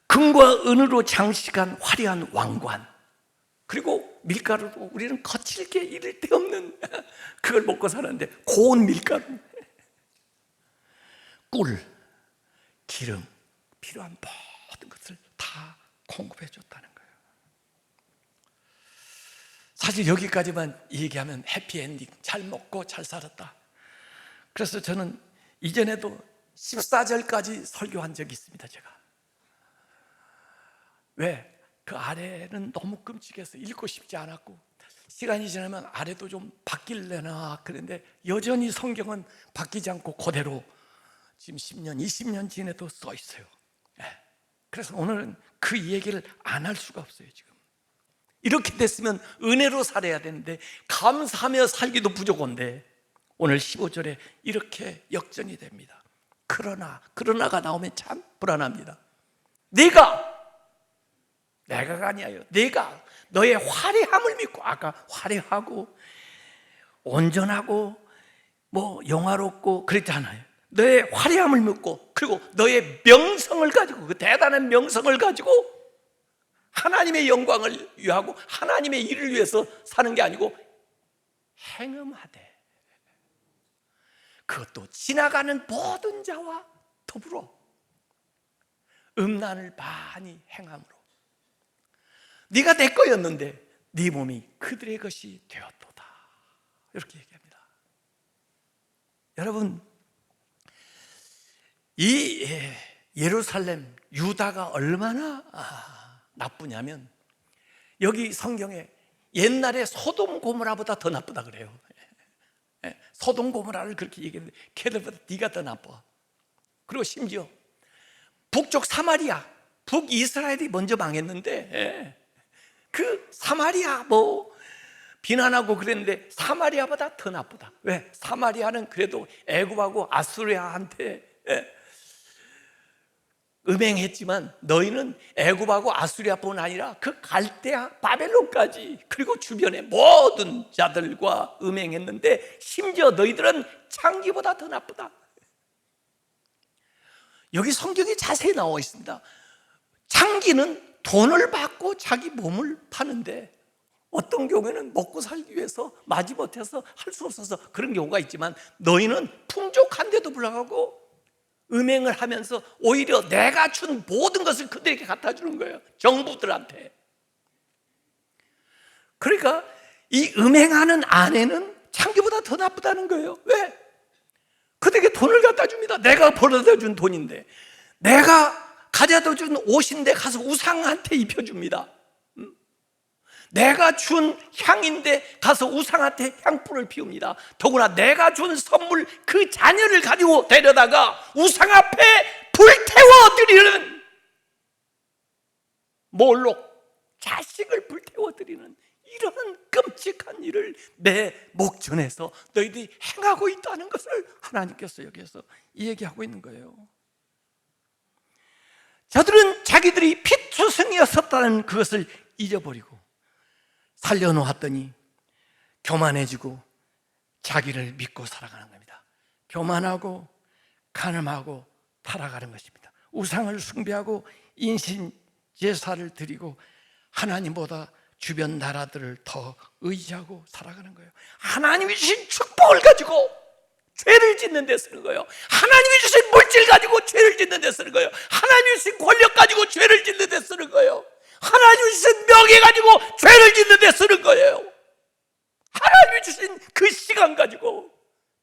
금과 은으로 장식한 화려한 왕관, 그리고 밀가루로 우리는 거칠 게 이를 데 없는 그걸 먹고 사는데, 고운 밀가루, 꿀, 기름, 필요한 모든 것을 다 공급해 줬다는 거예요. 사실 여기까지만 얘기하면 해피엔딩, 잘 먹고 잘 살았다. 그래서 저는 이전에도 14절까지 설교한 적이 있습니다. 제가 왜? 그 아래는 너무 끔찍해서 읽고 싶지 않았고, 시간이 지나면 아래도 좀 바뀔래나 그런데 여전히 성경은 바뀌지 않고 그대로 지금 10년, 20년 지내도 써 있어요. 그래서 오늘은 그 얘기를 안 할 수가 없어요. 지금 이렇게 됐으면 은혜로 살아야 되는데, 감사하며 살기도 부족한데 오늘 15절에 이렇게 역전이 됩니다. 그러나가 나오면 참 불안합니다. 내가가 아니에요. 내가 너의 화려함을 믿고, 아까 화려하고 온전하고 뭐 영화롭고 그랬잖아요. 너의 화려함을 믿고, 그리고 너의 명성을 가지고, 그 대단한 명성을 가지고 하나님의 영광을 위하고 하나님의 일을 위해서 사는 게 아니고 행음하되, 그것도 지나가는 모든 자와 더불어 음란을 많이 행함으로 네가 내 거였는데 네 몸이 그들의 것이 되었도다. 이렇게 얘기합니다. 여러분, 이 예루살렘, 유다가 얼마나 나쁘냐면, 여기 성경에 옛날에 소돔 고모라보다 더 나쁘다 그래요. 소돔 고모라를 그렇게 얘기했는데 걔들보다 네가 더 나빠. 그리고 심지어 북쪽 사마리아, 북이스라엘이 먼저 망했는데 그 사마리아 뭐 비난하고 그랬는데 사마리아보다 더 나쁘다. 왜? 사마리아는 그래도 애굽하고 아수리아한테 음행했지만 너희는 애굽하고 아수리아뿐 아니라 그 갈대아 바벨론까지, 그리고 주변의 모든 자들과 음행했는데 심지어 너희들은 창기보다 더 나쁘다. 여기 성경에 자세히 나와 있습니다. 창기는 돈을 받고 자기 몸을 파는데, 어떤 경우에는 먹고 살기 위해서 마지못해서 할 수 없어서 그런 경우가 있지만, 너희는 풍족한데도 불구하고 음행을 하면서 오히려 내가 준 모든 것을 그들에게 갖다 주는 거예요. 정부들한테. 그러니까 이 음행하는 아내는 창기보다 더 나쁘다는 거예요. 왜? 그들에게 돈을 갖다 줍니다. 내가 벌어다 준 돈인데, 내가 가져다 준 옷인데 가서 우상한테 입혀줍니다. 내가 준 향인데 가서 우상한테 향불을 피웁니다. 더구나 내가 준 선물, 그 자녀를 가지고 데려다가 우상 앞에 불태워 드리는, 몰록, 자식을 불태워 드리는 이런 끔찍한 일을 내 목전에서 너희들이 행하고 있다는 것을 하나님께서 여기에서 얘기하고 있는 거예요. 저들은 자기들이 피투성이었었다는 그것을 잊어버리고 살려놓았더니 교만해지고 자기를 믿고 살아가는 겁니다. 교만하고 간음하고 타락하는 것입니다. 우상을 숭배하고 인신 제사를 드리고 하나님보다 주변 나라들을 더 의지하고 살아가는 거예요. 하나님이 주신 축복을 가지고 죄를 짓는 데 쓰는 거예요. 하나님이 주신 물질 가지고 죄를 짓는 데 쓰는 거예요. 하나님이 주신 권력 가지고 죄를 짓는 데 쓰는 거예요. 하나님이 주신 명예 가지고 죄를 짓는 데 쓰는 거예요. 하나님이 주신 그 시간 가지고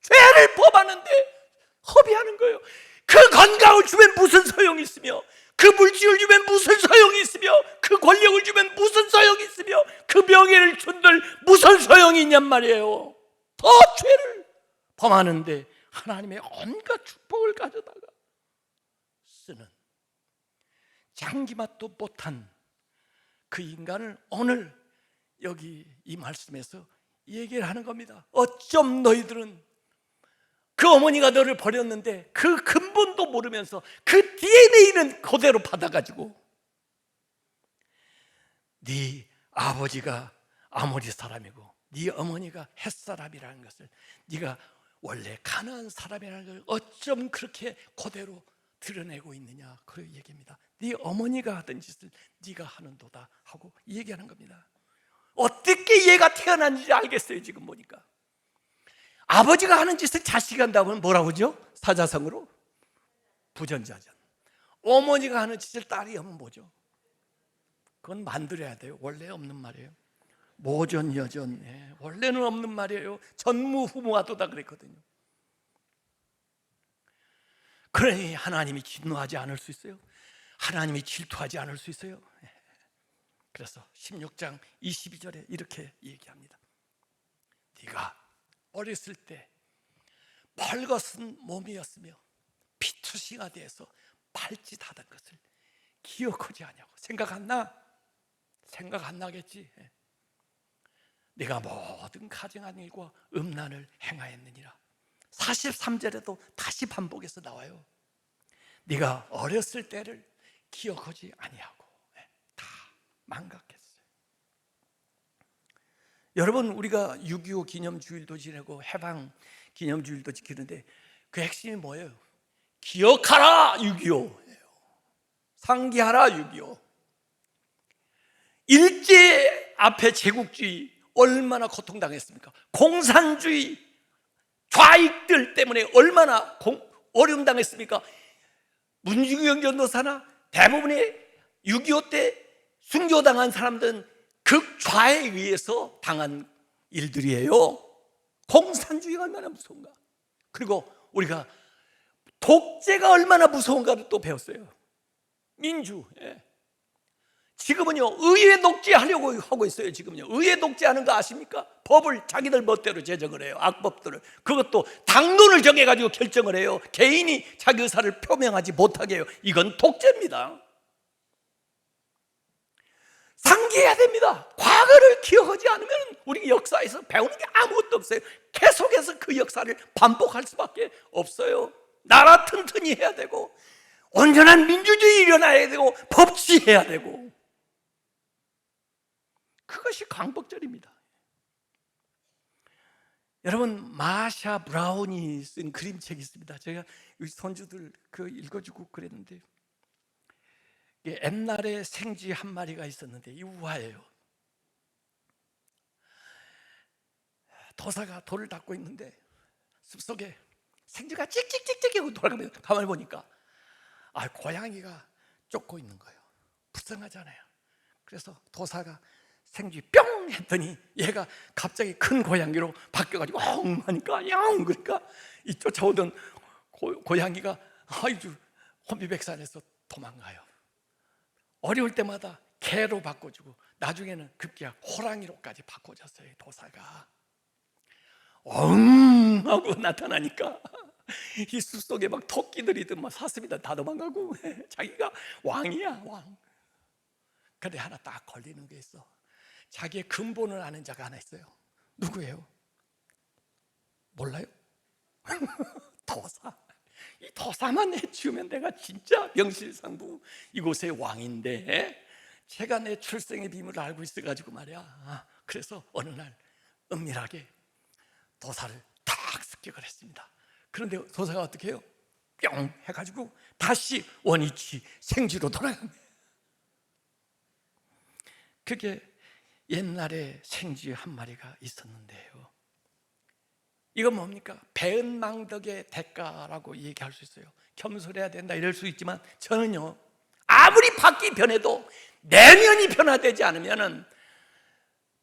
죄를 범하는데 허비하는 거예요. 그 건강을 주면 무슨 소용이 있으며, 그 물질을 주면 무슨 소용이 있으며, 그 권력을 주면 무슨 소용이 있으며, 그 명예를 준들 무슨 소용이 있냔 말이에요. 더 죄를 범하는데 하나님의 온갖 축복을 가져다가 쓰는 장기맛도 못한 그 인간을 오늘 여기 이 말씀에서 얘기를 하는 겁니다. 어쩜 너희들은 그 어머니가 너를 버렸는데 그 근본도 모르면서 그 DNA는 그대로 받아가지고 네 아버지가 아모리 사람이고 네 어머니가 헷 사람이라는 것을, 네가 원래 가나안 사람이라는 걸 어쩜 그렇게 그대로 드러내고 있느냐 그 얘기입니다. 네 어머니가 하던 짓을 네가 하는도다 하고 얘기하는 겁니다. 어떻게 얘가 태어난지 알겠어요. 지금 보니까 아버지가 하는 짓을 자식이 한다면 뭐라고 하죠? 사자성어로 부전자전. 어머니가 하는 짓을 딸이 하면 뭐죠? 그건 만들어야 돼요. 원래 없는 말이에요. 모전여전. 원래는 없는 말이에요. 전무후무하도다 그랬거든요. 그러니 하나님이 진노하지 않을 수 있어요? 하나님이 질투하지 않을 수 있어요? 그래서 16장 22절에 이렇게 얘기합니다. 네가 어렸을 때 벌거슨 몸이었으며 피투시가 돼서 발짓하던 것을 기억하지 않냐고. 생각 안 나? 생각 안 나겠지. 네가 모든 가증한 일과 음란을 행하였느니라. 43절에도 다시 반복해서 나와요. 네가 어렸을 때를 기억하지 아니하고 다 망각했어요. 여러분, 우리가 6.25 기념주일도 지내고 해방 기념주일도 지키는데 그 핵심이 뭐예요? 기억하라 6.25예요. 상기하라 6.25. 일제 앞에 제국주의 얼마나 고통당했습니까? 공산주의 좌익들 때문에 얼마나 어려움 당했습니까? 문중영 전도사나 대부분의 6.25 때 순교당한 사람들은 극좌에 의해서 당한 일들이에요. 공산주의가 얼마나 무서운가. 그리고 우리가 독재가 얼마나 무서운가를 또 배웠어요. 민주. 지금은요 의회 독재하려고 하고 있어요. 지금요 의회 독재하는 거 아십니까? 법을 자기들 멋대로 제정을 해요. 악법들을. 그것도 당론을 정해가지고 결정을 해요. 개인이 자기 의사를 표명하지 못하게 해요. 이건 독재입니다. 상기해야 됩니다. 과거를 기억하지 않으면 우리 역사에서 배우는 게 아무것도 없어요. 계속해서 그 역사를 반복할 수밖에 없어요. 나라 튼튼히 해야 되고 온전한 민주주의 일어나야 되고 법치해야 되고, 그것이 광복절입니다. 여러분, 마샤 브라운이 쓴 그림책이 있습니다. 제가 우리 손주들 그 읽어주고 그랬는데, 옛날에 생쥐 한 마리가 있었는데 이 우화예요. 도사가 돌을 닦고 있는데 숲속에 생쥐가 찍찍찍찍 하고 돌아가면서 가만히 보니까 고양이가 쫓고 있는 거예요. 불쌍하잖아요. 그래서 도사가 생쥐 뿅 했더니 얘가 갑자기 큰 고양이로 바뀌어가지고 엉 하니까 영 그러니까 이 쫓아오던 고양이가 아주 혼비백산해서 도망가요. 어려울 때마다 개로 바꿔주고 나중에는 급기야 호랑이로까지 바꿔줬어요. 도사가 엉 하고 나타나니까 이 숲속에 막 토끼들이든 막 사슴이든 다 도망가고 자기가 왕이야, 왕. 근데 하나 딱 걸리는 게 있어. 자기의 근본을 아는 자가 하나 있어요. 누구예요? 몰라요? 도사. 이 도사만 해치우면 내가 진짜 명실상부 이곳의 왕인데, 제가 내 출생의 비밀을 알고 있어가지고 말이야. 그래서 어느 날 은밀하게 도사를 탁 습격을 했습니다. 그런데 도사가 어떻게 해요? 뿅 해가지고 다시 원위치 생쥐로 돌아갑니다. 그게 옛날에 생쥐 한 마리가 있었는데요, 이건 뭡니까? 배은망덕의 대가라고 얘기할 수 있어요. 겸손해야 된다 이럴 수 있지만, 저는요 아무리 밖이 변해도 내면이 변화되지 않으면,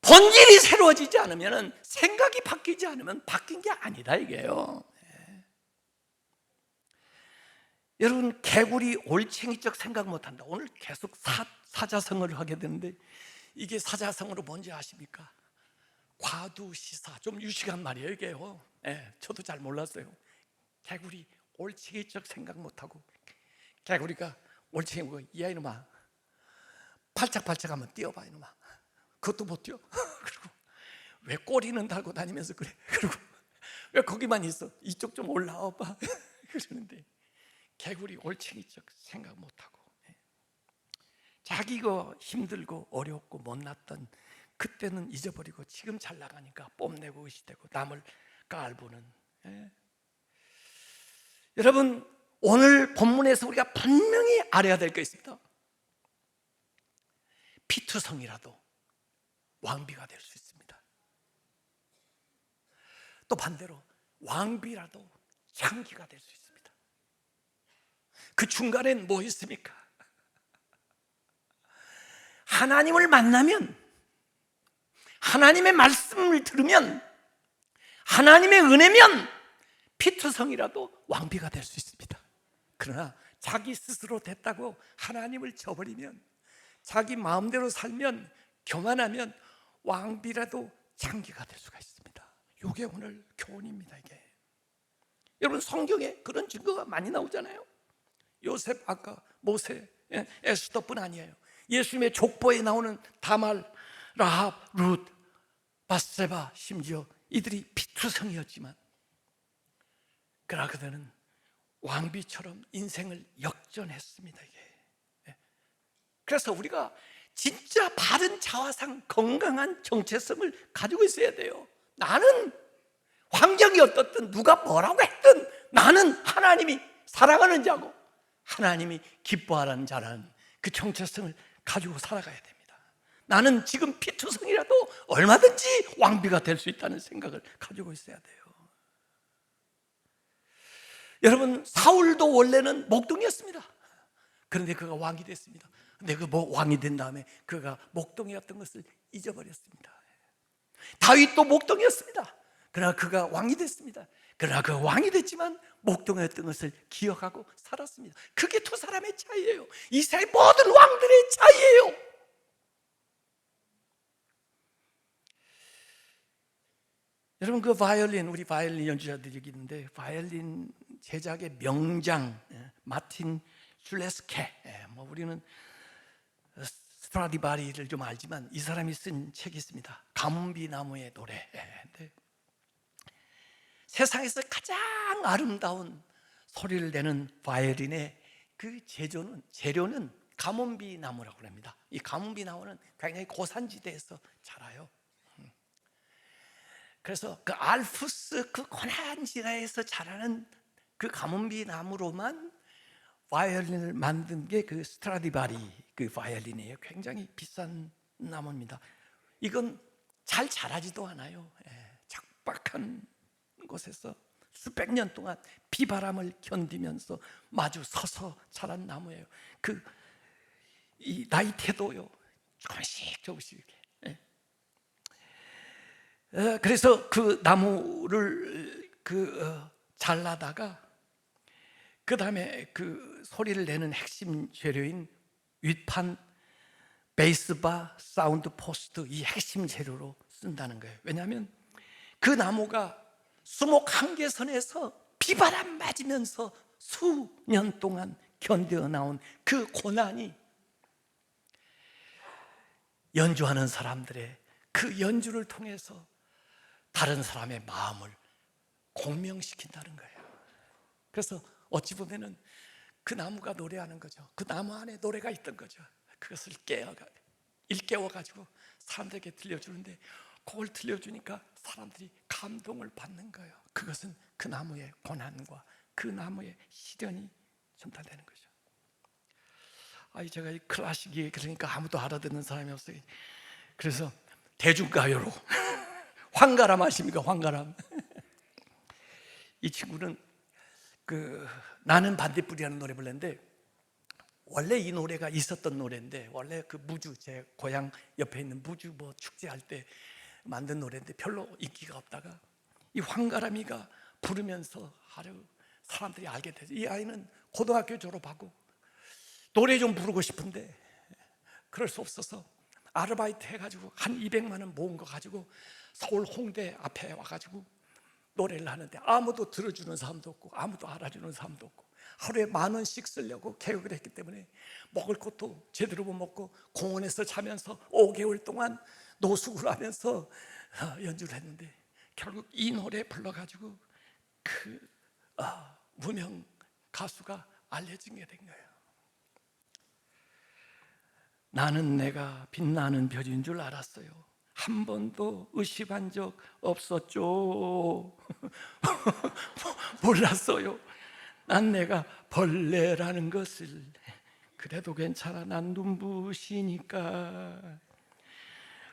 본질이 새로워지지 않으면, 생각이 바뀌지 않으면 바뀐 게 아니다 이게요. 여러분, 개구리 올챙이적 생각 못한다. 오늘 계속 사자성어를 하게 되는데, 이게 사자성어로 뭔지 아십니까? 과두시사. 좀 유식한 말이에요 이게요. 저도 잘 몰랐어요. 개구리 올챙이적 생각 못하고, 개구리가 올챙이 보고 이 아이놈아 팔짝팔짝 한번 뛰어봐 이놈아. 그것도 못 뛰어. 그리고 왜 꼬리는 달고 다니면서 그래. 그리고 왜 거기만 있어. 이쪽 좀 올라와 봐. 그러는데 개구리 올챙이적 생각 못하고, 자기가 힘들고 어렵고 못났던 그때는 잊어버리고 지금 잘 나가니까 뽐내고 의시되고 남을 깔보는. 여러분, 오늘 본문에서 우리가 분명히 알아야 될 게 있습니다. 피투성이라도 왕비가 될 수 있습니다. 또 반대로 왕비라도 장기가 될 수 있습니다. 그 중간엔 뭐 있습니까? 하나님을 만나면, 하나님의 말씀을 들으면, 하나님의 은혜면 피투성이라도 왕비가 될 수 있습니다. 그러나 자기 스스로 됐다고 하나님을 저버리면, 자기 마음대로 살면, 교만하면 왕비라도 장기가 될 수가 있습니다. 이게 오늘 교훈입니다. 이게 여러분, 성경에 그런 증거가 많이 나오잖아요. 요셉, 아까 모세, 에스더뿐 아니에요. 예수님의 족보에 나오는 다말, 라합, 룻, 바세바, 심지어 이들이 피투성이었지만 그러나 그들은 왕비처럼 인생을 역전했습니다. 이게. 그래서 우리가 진짜 바른 자화상, 건강한 정체성을 가지고 있어야 돼요. 나는 환경이 어떻든 누가 뭐라고 했든 나는 하나님이 사랑하는 자고 하나님이 기뻐하는 자라는 그 정체성을 가지고 살아가야 됩니다. 나는 지금 피투성이라도 얼마든지 왕비가 될 수 있다는 생각을 가지고 있어야 돼요. 여러분, 사울도 원래는 목동이었습니다. 그런데 그가 왕이 됐습니다. 근데 그 왕이 된 다음에 그가 목동이었던 것을 잊어버렸습니다. 다윗도 목동이었습니다. 그러나 그가 왕이 됐습니다. 그러나 그 왕이 됐지만 목동이었던 것을 기억하고 살았습니다. 그게 두 사람의 차이예요. 이스라엘 모든 왕들의 차이예요. 여러분, 그 바이올린, 우리 바이올린 연주자들이 여기 있는데 바이올린 제작의 명장 마틴 슐레스케, 우리는 스트라디바리를 좀 알지만 이 사람이 쓴 책이 있습니다. 가뭄비 나무의 노래. 세상에서 가장 아름다운 소리를 내는 바이올린의 그 재료는 가뭄비 나무라고 합니다. 이 가뭄비 나무는 굉장히 고산지대에서 자라요. 그래서 그 알프스 그 고난지대에서 자라는 그 가뭄비 나무로만 바이올린을 만든 게 그 스트라디바리 그 바이올린이에요. 굉장히 비싼 나무입니다. 이건 잘 자라지도 않아요. 척박한 곳에서 수백 년 동안 비바람을 견디면서 마주 서서 자란 나무예요. 이 나이테도요, 조금씩 이렇게. 그래서 그 나무를 잘라다가 그 다음에 그 소리를 내는 핵심 재료인 윗판, 베이스바, 사운드 포스트, 이 핵심 재료로 쓴다는 거예요. 왜냐하면 그 나무가 수목 한계선에서 비바람 맞으면서 수년 동안 견뎌 나온 그 고난이 연주하는 사람들의 그 연주를 통해서 다른 사람의 마음을 공명시킨다는 거예요. 그래서 어찌 보면은 그 나무가 노래하는 거죠. 그 나무 안에 노래가 있던 거죠. 그것을 일깨워가지고 사람들에게 들려주는데 그걸 들려주니까 사람들이 감동을 받는 거예요. 그것은 그 나무의 고난과 그 나무의 시련이 전달되는 거죠. 제가 이 클래식이 그러니까 아무도 알아듣는 사람이 없어요. 그래서 대중가요로 황가람 아십니까? 황가람. 이 친구는 나는 반딧불이라는 노래 불렀는데 원래 이 노래가 있었던 노래인데 원래 그 무주, 제 고향 옆에 있는 무주 축제할 때 만든 노래인데 별로 인기가 없다가 이 황가람이가 부르면서 아주 사람들이 알게 되죠. 이 아이는 고등학교 졸업하고 노래 좀 부르고 싶은데 그럴 수 없어서 아르바이트 해가지고 한 200만 원 모은 거 가지고 서울 홍대 앞에 와가지고 노래를 하는데 아무도 들어주는 사람도 없고 아무도 알아주는 사람도 없고 하루에 10,000원씩 쓰려고 계획을 했기 때문에 먹을 것도 제대로 못 먹고 공원에서 자면서 5개월 동안 노숙을 하면서 연주를 했는데 결국 이 노래 불러가지고 무명 가수가 알려진 게 된 거예요. 나는 내가 빛나는 별인 줄 알았어요. 한 번도 의심한 적 없었죠. 몰랐어요. 난 내가 벌레라는 것을 그래도 괜찮아. 난 눈부시니까.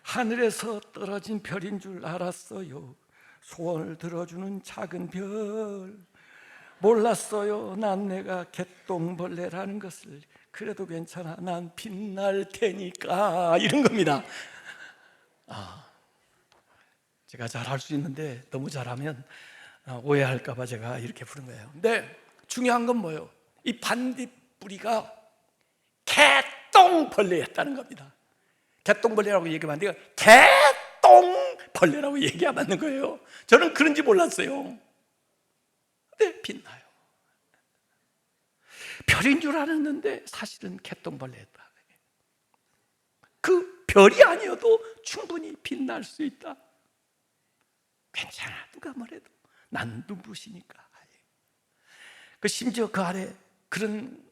하늘에서 떨어진 별인 줄 알았어요. 소원을 들어주는 작은 별. 몰랐어요. 난 내가 개똥벌레라는 것을. 그래도 괜찮아. 난 빛날 테니까. 이런 겁니다. 제가 잘할 수 있는데 너무 잘하면 오해할까 봐 제가 이렇게 부른 거예요. 근데 중요한 건 뭐예요? 이 반딧불이가 개똥벌레였다는 겁니다. 개똥벌레라고 얘기하면 안 돼요. 개똥벌레라고 얘기하면 안 되는 거예요. 저는 그런지 몰랐어요. 근데 빛나요. 별인 줄 알았는데 사실은 개똥벌레였다. 그 별이 아니어도 충분히 빛날 수 있다. 괜찮아. 누가 뭐래도 난 눈부시니까. 그 심지어 그 아래 그런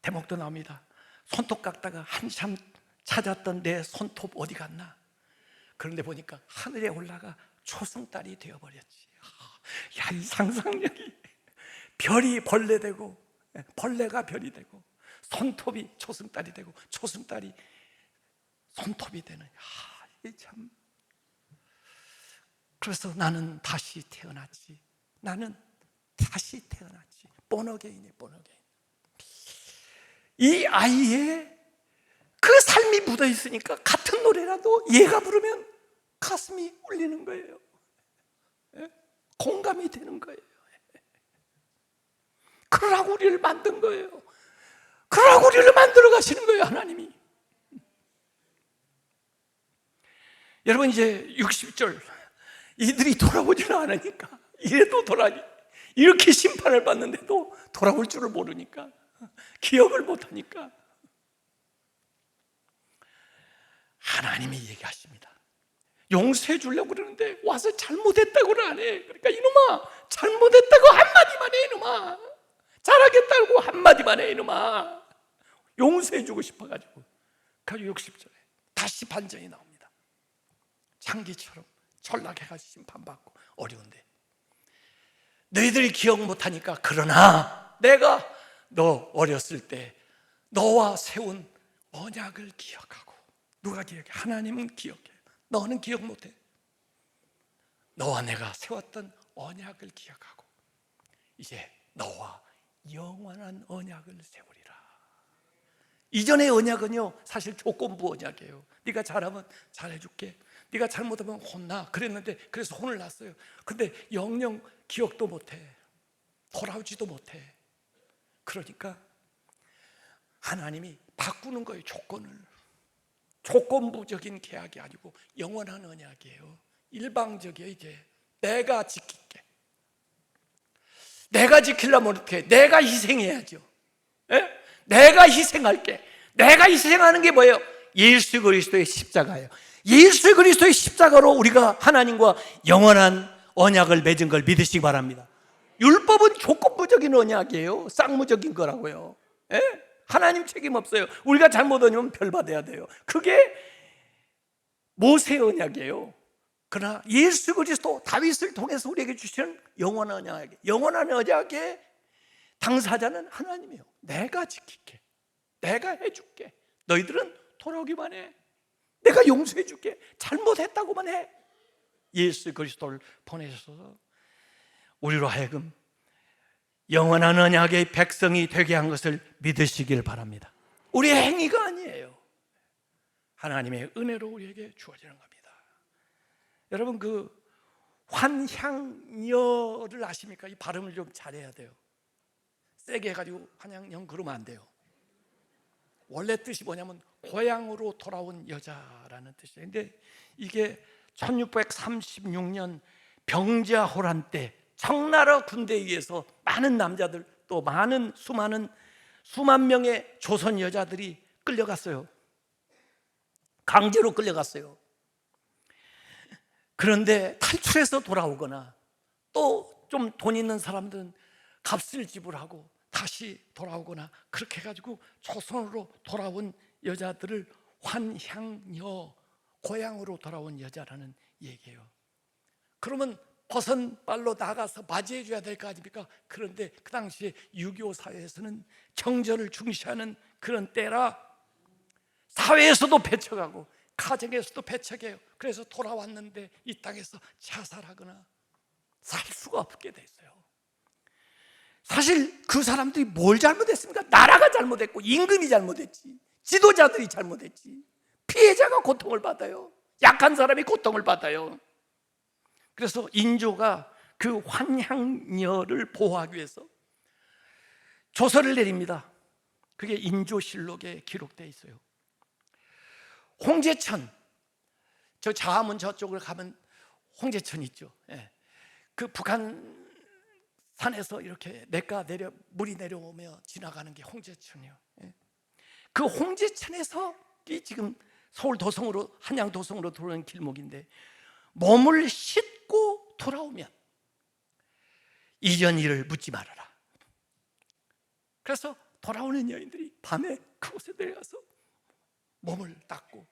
대목도 나옵니다. 손톱 깎다가 한참 찾았던 내 손톱 어디 갔나? 그런데 보니까 하늘에 올라가 초승달이 되어버렸지. 야, 이 상상력이. 별이 벌레 되고 벌레가 별이 되고 손톱이 초승달이 되고 초승달이 손톱이 되는. 이게 참. 그래서 나는 다시 태어났지. 나는 다시 태어났지. 본어게인이에요. 본어게인. 이 아이의 그 삶이 묻어 있으니까 같은 노래라도 얘가 부르면 가슴이 울리는 거예요. 공감이 되는 거예요. 그러라고 우리를 만든 거예요. 그러라고 우리를 만들어 가시는 거예요, 하나님이. 여러분, 이제 60절 이들이 돌아오지는 않으니까, 이래도 이렇게 심판을 받는데도 돌아올 줄을 모르니까, 기억을 못하니까 하나님이 얘기하십니다. 용서해 주려고 그러는데 와서 잘못했다고는 안 해. 그러니까 이놈아, 잘못했다고 한마디만 해. 이놈아, 잘하겠다고 한마디만 해. 이놈아, 용서해 주고 싶어가지고. 그래서 60절에 다시 반전이 나옵니다. 창기처럼 전락해가지고 심판받고 어려운데, 너희들이 기억 못하니까, 그러나 내가 너 어렸을 때 너와 세운 언약을 기억하고. 누가 기억해? 하나님은 기억해. 너는 기억 못해. 너와 내가 세웠던 언약을 기억하고 이제 너와 영원한 언약을 세우리라. 이전의 언약은요, 사실 조건부 언약이에요. 네가 잘하면 잘해줄게, 네가 잘못하면 혼나, 그랬는데 그래서 혼을 났어요. 근데 영영 기억도 못해, 돌아오지도 못해. 그러니까 하나님이 바꾸는 거예요. 조건을. 조건부적인 계약이 아니고 영원한 언약이에요. 일방적이에요. 이제 내가 지킬게. 내가 지키려면 어떻게? 내가 희생해야죠. 예? 내가 희생할게. 내가 희생하는 게 뭐예요? 예수 그리스도의 십자가예요. 예수 그리스도의 십자가로 우리가 하나님과 영원한 언약을 맺은 걸 믿으시기 바랍니다. 율법은 조건부적인 언약이에요. 쌍무적인 거라고요. 예? 하나님 책임 없어요. 우리가 잘못 얻으면 벌 받아야 돼요. 그게 모세의 언약이에요. 그러나 예수 그리스도, 다윗을 통해서 우리에게 주시는 영원한 언약이에요. 영원한 언약의 당사자는 하나님이에요. 내가 지킬게, 내가 해줄게, 너희들은 돌아오기만 해, 내가 용서해 줄게, 잘못했다고만 해. 예수 그리스도를 보내셔서 우리로 하여금 영원한 언약의 백성이 되게 한 것을 믿으시길 바랍니다. 우리의 행위가 아니에요. 하나님의 은혜로 우리에게 주어지는 겁니다. 여러분, 그 환향녀를 아십니까? 이 발음을 좀 잘해야 돼요. 세게 해가지고 환향녀 그러면 안 돼요. 원래 뜻이 뭐냐면 고향으로 돌아온 여자라는 뜻이에요. 근데 이게 1636년 병자호란 때 청나라 군대에 의해서 많은 남자들, 또 수만 명의 조선 여자들이 끌려갔어요. 강제로 끌려갔어요. 그런데 탈출해서 돌아오거나, 또 좀 돈 있는 사람들은 값을 지불하고 다시 돌아오거나, 그렇게 해가지고 조선으로 돌아온 여자들을 환향녀, 고향으로 돌아온 여자라는 얘기예요. 그러면 벗은 발로 나가서 맞이해 줘야 될 거 아닙니까? 그런데 그 당시에 6.25 사회에서는 경전을 중시하는 그런 때라 사회에서도 배척하고 가정에서도 배척해요. 그래서 돌아왔는데 이 땅에서 자살하거나 살 수가 없게 됐어요. 사실 그 사람들이 뭘 잘못했습니까? 나라가 잘못했고 임금이 잘못했지, 지도자들이 잘못했지. 피해자가 고통을 받아요. 약한 사람이 고통을 받아요. 그래서 인조가 그 환향녀를 보호하기 위해서 조서를 내립니다. 그게 인조실록에 기록되어 있어요. 홍제천, 저 자하문 저쪽을 가면 홍제천 있죠. 예. 그 북한 산에서 이렇게 물이 내려오며 지나가는 게 홍제천이에요. 예. 그 홍제천에서 이 지금 서울 도성으로, 한양 도성으로 들어오는 길목인데, 몸을 씻고 돌아오면 이전 일을 묻지 말아라. 그래서 돌아오는 여인들이 밤에 그곳에 내려가서 몸을 닦고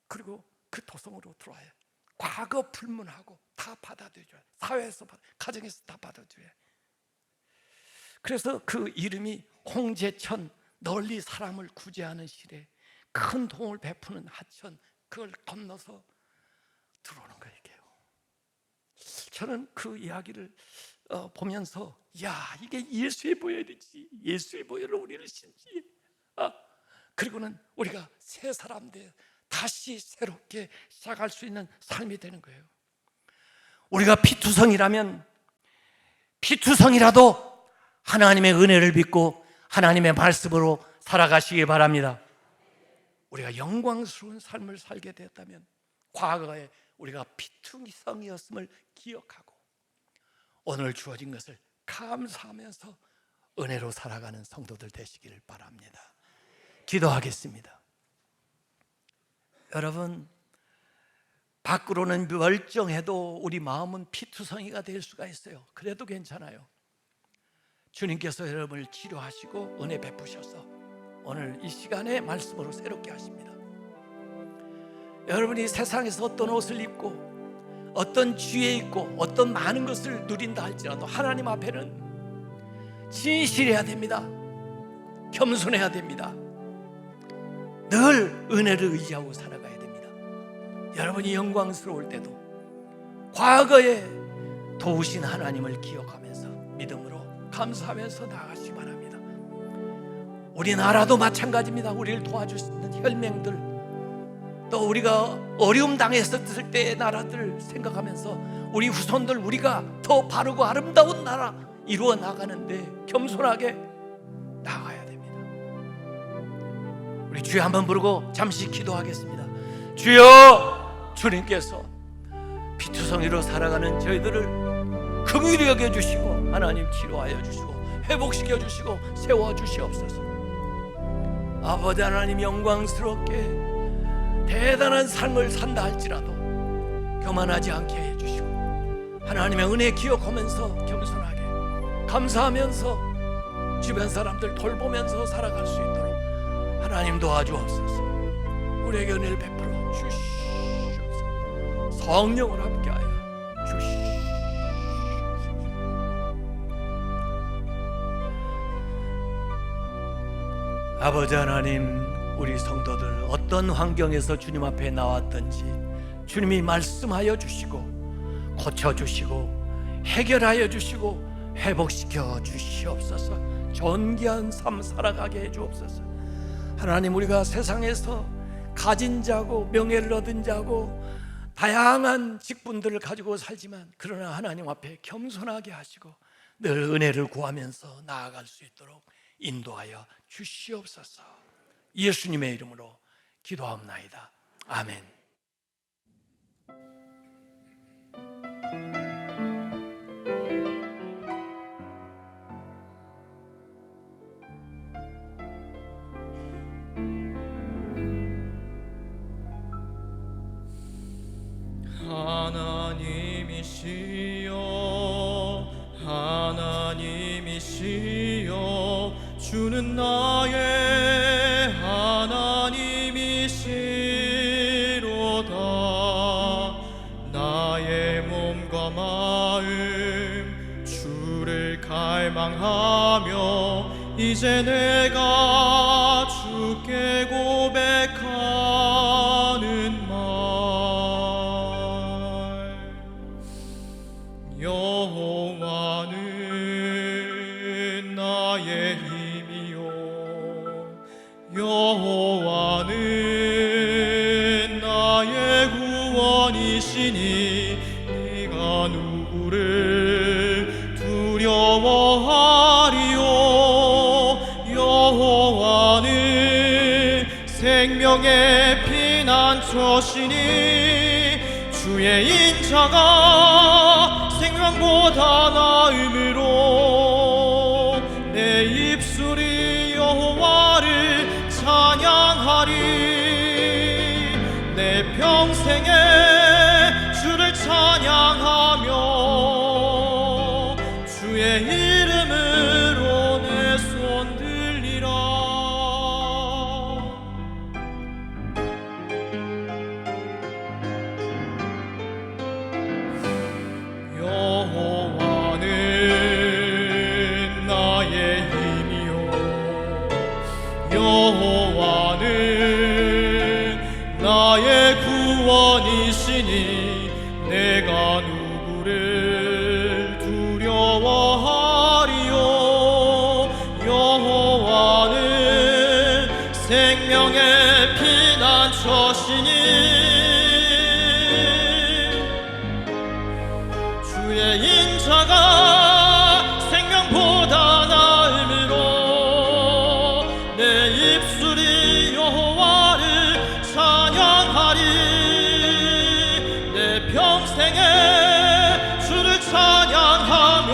그리고 그 도성으로 들어와요. 과거 불문하고 다 받아들여줘요. 사회에서, 가정에서 다 받아들여요. 그래서 그 이름이 홍제천, 널리 사람을 구제하는 시대, 큰 도움을 베푸는 하천, 그걸 건너서 들어오는 거예요. 저는 그 이야기를 보면서, 야, 이게 예수의 보혈이지, 예수의 보혈로 우리를 신지. 그리고는 우리가 새 사람 돼 다시 새롭게 시작할 수 있는 삶이 되는 거예요. 우리가 피투성이라면, 피투성이라도 하나님의 은혜를 믿고 하나님의 말씀으로 살아가시기 바랍니다. 우리가 영광스러운 삶을 살게 되었다면 과거에 우리가 피투성이었음을 기억하고 오늘 주어진 것을 감사하면서 은혜로 살아가는 성도들 되시기를 바랍니다. 기도하겠습니다. 여러분, 밖으로는 멀쩡해도 우리 마음은 피투성이가 될 수가 있어요. 그래도 괜찮아요. 주님께서 여러분을 치료하시고 은혜 베푸셔서 오늘 이 시간에 말씀으로 새롭게 하십니다. 여러분이 세상에서 어떤 옷을 입고 어떤 쥐에 있고 어떤 많은 것을 누린다 할지라도 하나님 앞에는 진실해야 됩니다. 겸손해야 됩니다. 늘 은혜를 의지하고 살아가야 됩니다. 여러분이 영광스러울 때도 과거에 도우신 하나님을 기억하면서 믿음으로 감사하면서 나아가시기 바랍니다. 우리나라도 마찬가지입니다. 우리를 도와주시는 혈맹들, 또 우리가 어려움 당했을 때의 나라들을 생각하면서 우리 후손들, 우리가 더 바르고 아름다운 나라 이루어 나가는데 겸손하게 나가야 됩니다. 우리 주여 한번 부르고 잠시 기도하겠습니다. 주여, 주님께서 피투성이로 살아가는 저희들을 긍휼히 여겨주시고 하나님 치료하여 주시고 회복시켜 주시고 세워주시옵소서. 아버지 하나님, 영광스럽게 대단한 삶을 산다 할지라도 교만하지 않게 해주시고 하나님의 은혜 기억하면서 겸손하게 감사하면서 주변 사람들 돌보면서 살아갈 수 있도록 하나님 도와주옵소서. 우리에게 은혜를 베풀어 주시옵소서. 성령을 함께하여 주시옵소서. 아버지 하나님, 우리 성도들 어떤 환경에서 주님 앞에 나왔든지 주님이 말씀하여 주시고 고쳐주시고 해결하여 주시고 회복시켜 주시옵소서. 존귀한 삶 살아가게 해 주옵소서. 하나님, 우리가 세상에서 가진 자고 명예를 얻은 자고 다양한 직분들을 가지고 살지만 그러나 하나님 앞에 겸손하게 하시고 늘 은혜를 구하면서 나아갈 수 있도록 인도하여 주시옵소서. 예수님의 이름으로 기도하옵나이다. 아멘. 하나님이시여 주는 나의 하나님이시로다. 나의 몸과 마음 갈망하며 이제 내가 주께 고백하는 말 여호와는 나의 힘이요 여호와는 나의 구원이시니 네가 누구를 두려워하리요 여호와는 생명의 피난처시니 주의 인자가 생명보다 나음으로 내 입술이 여호와를 찬양하리 내 평생에 주를 찬양하며 주의 이름으로 내 손 들리라 여호와는 나의 힘이요 여호와는 나의 구원이시니 내가 누구를 두려워하리요 여호와는 생명의 피난처시니 주의 인자가 생명보다 나음으로 내 입술이 여호와를 찬양하리 내 평생에 주를 찬양하며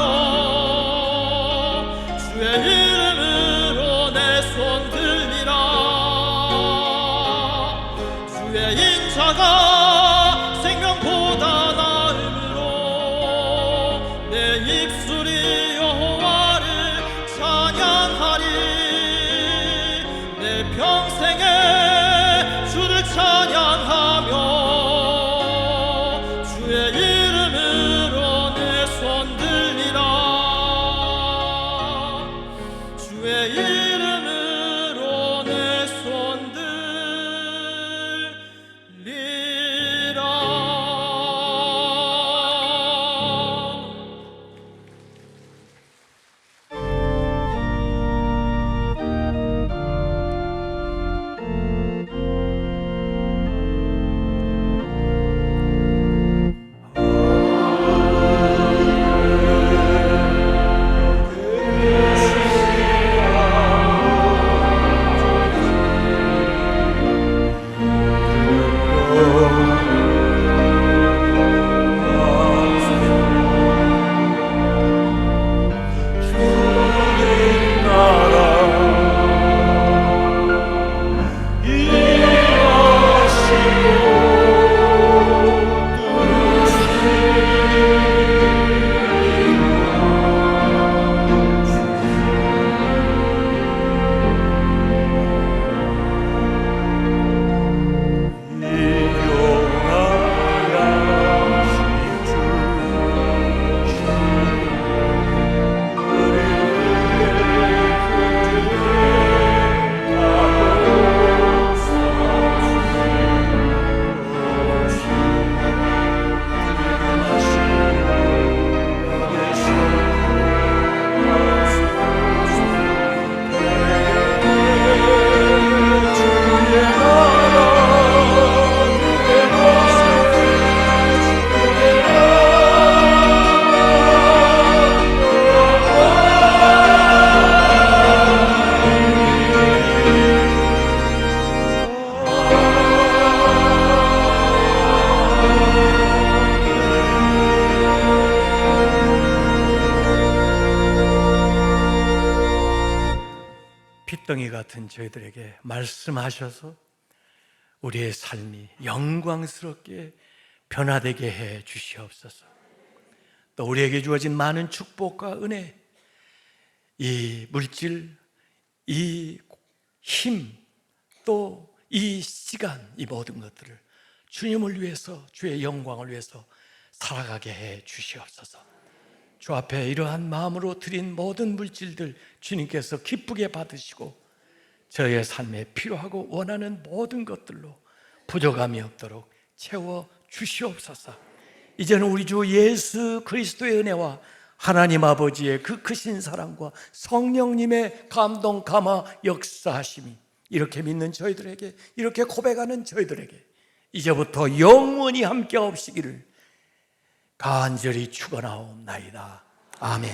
주의 이름으로 내 손 들리라 주의 인자가 생명보다 나음으로 내 입술이 여호와를 찬양하리 내 평생에 주를 찬양하며 주의 이름으로 내 손 들리라 주의 이름으로 내 손 들리라 핏덩이 같은 저희들에게 말씀하셔서 우리의 삶이 영광스럽게 변화되게 해 주시옵소서. 또 우리에게 주어진 많은 축복과 은혜, 이 물질, 이 힘, 또 이 시간, 이 모든 것들을 주님을 위해서, 주의 영광을 위해서 살아가게 해 주시옵소서. 주 앞에 이러한 마음으로 드린 모든 물질들 주님께서 기쁘게 받으시고 저의 삶에 필요하고 원하는 모든 것들로 부족함이 없도록 채워 주시옵소서. 이제는 우리 주 예수 그리스도의 은혜와 하나님 아버지의 그 크신 사랑과 성령님의 감동 감화 역사하심이 이렇게 믿는 저희들에게, 이렇게 고백하는 저희들에게 이제부터 영원히 함께 하옵시기를 간절히 축원하옵나이다. 아멘.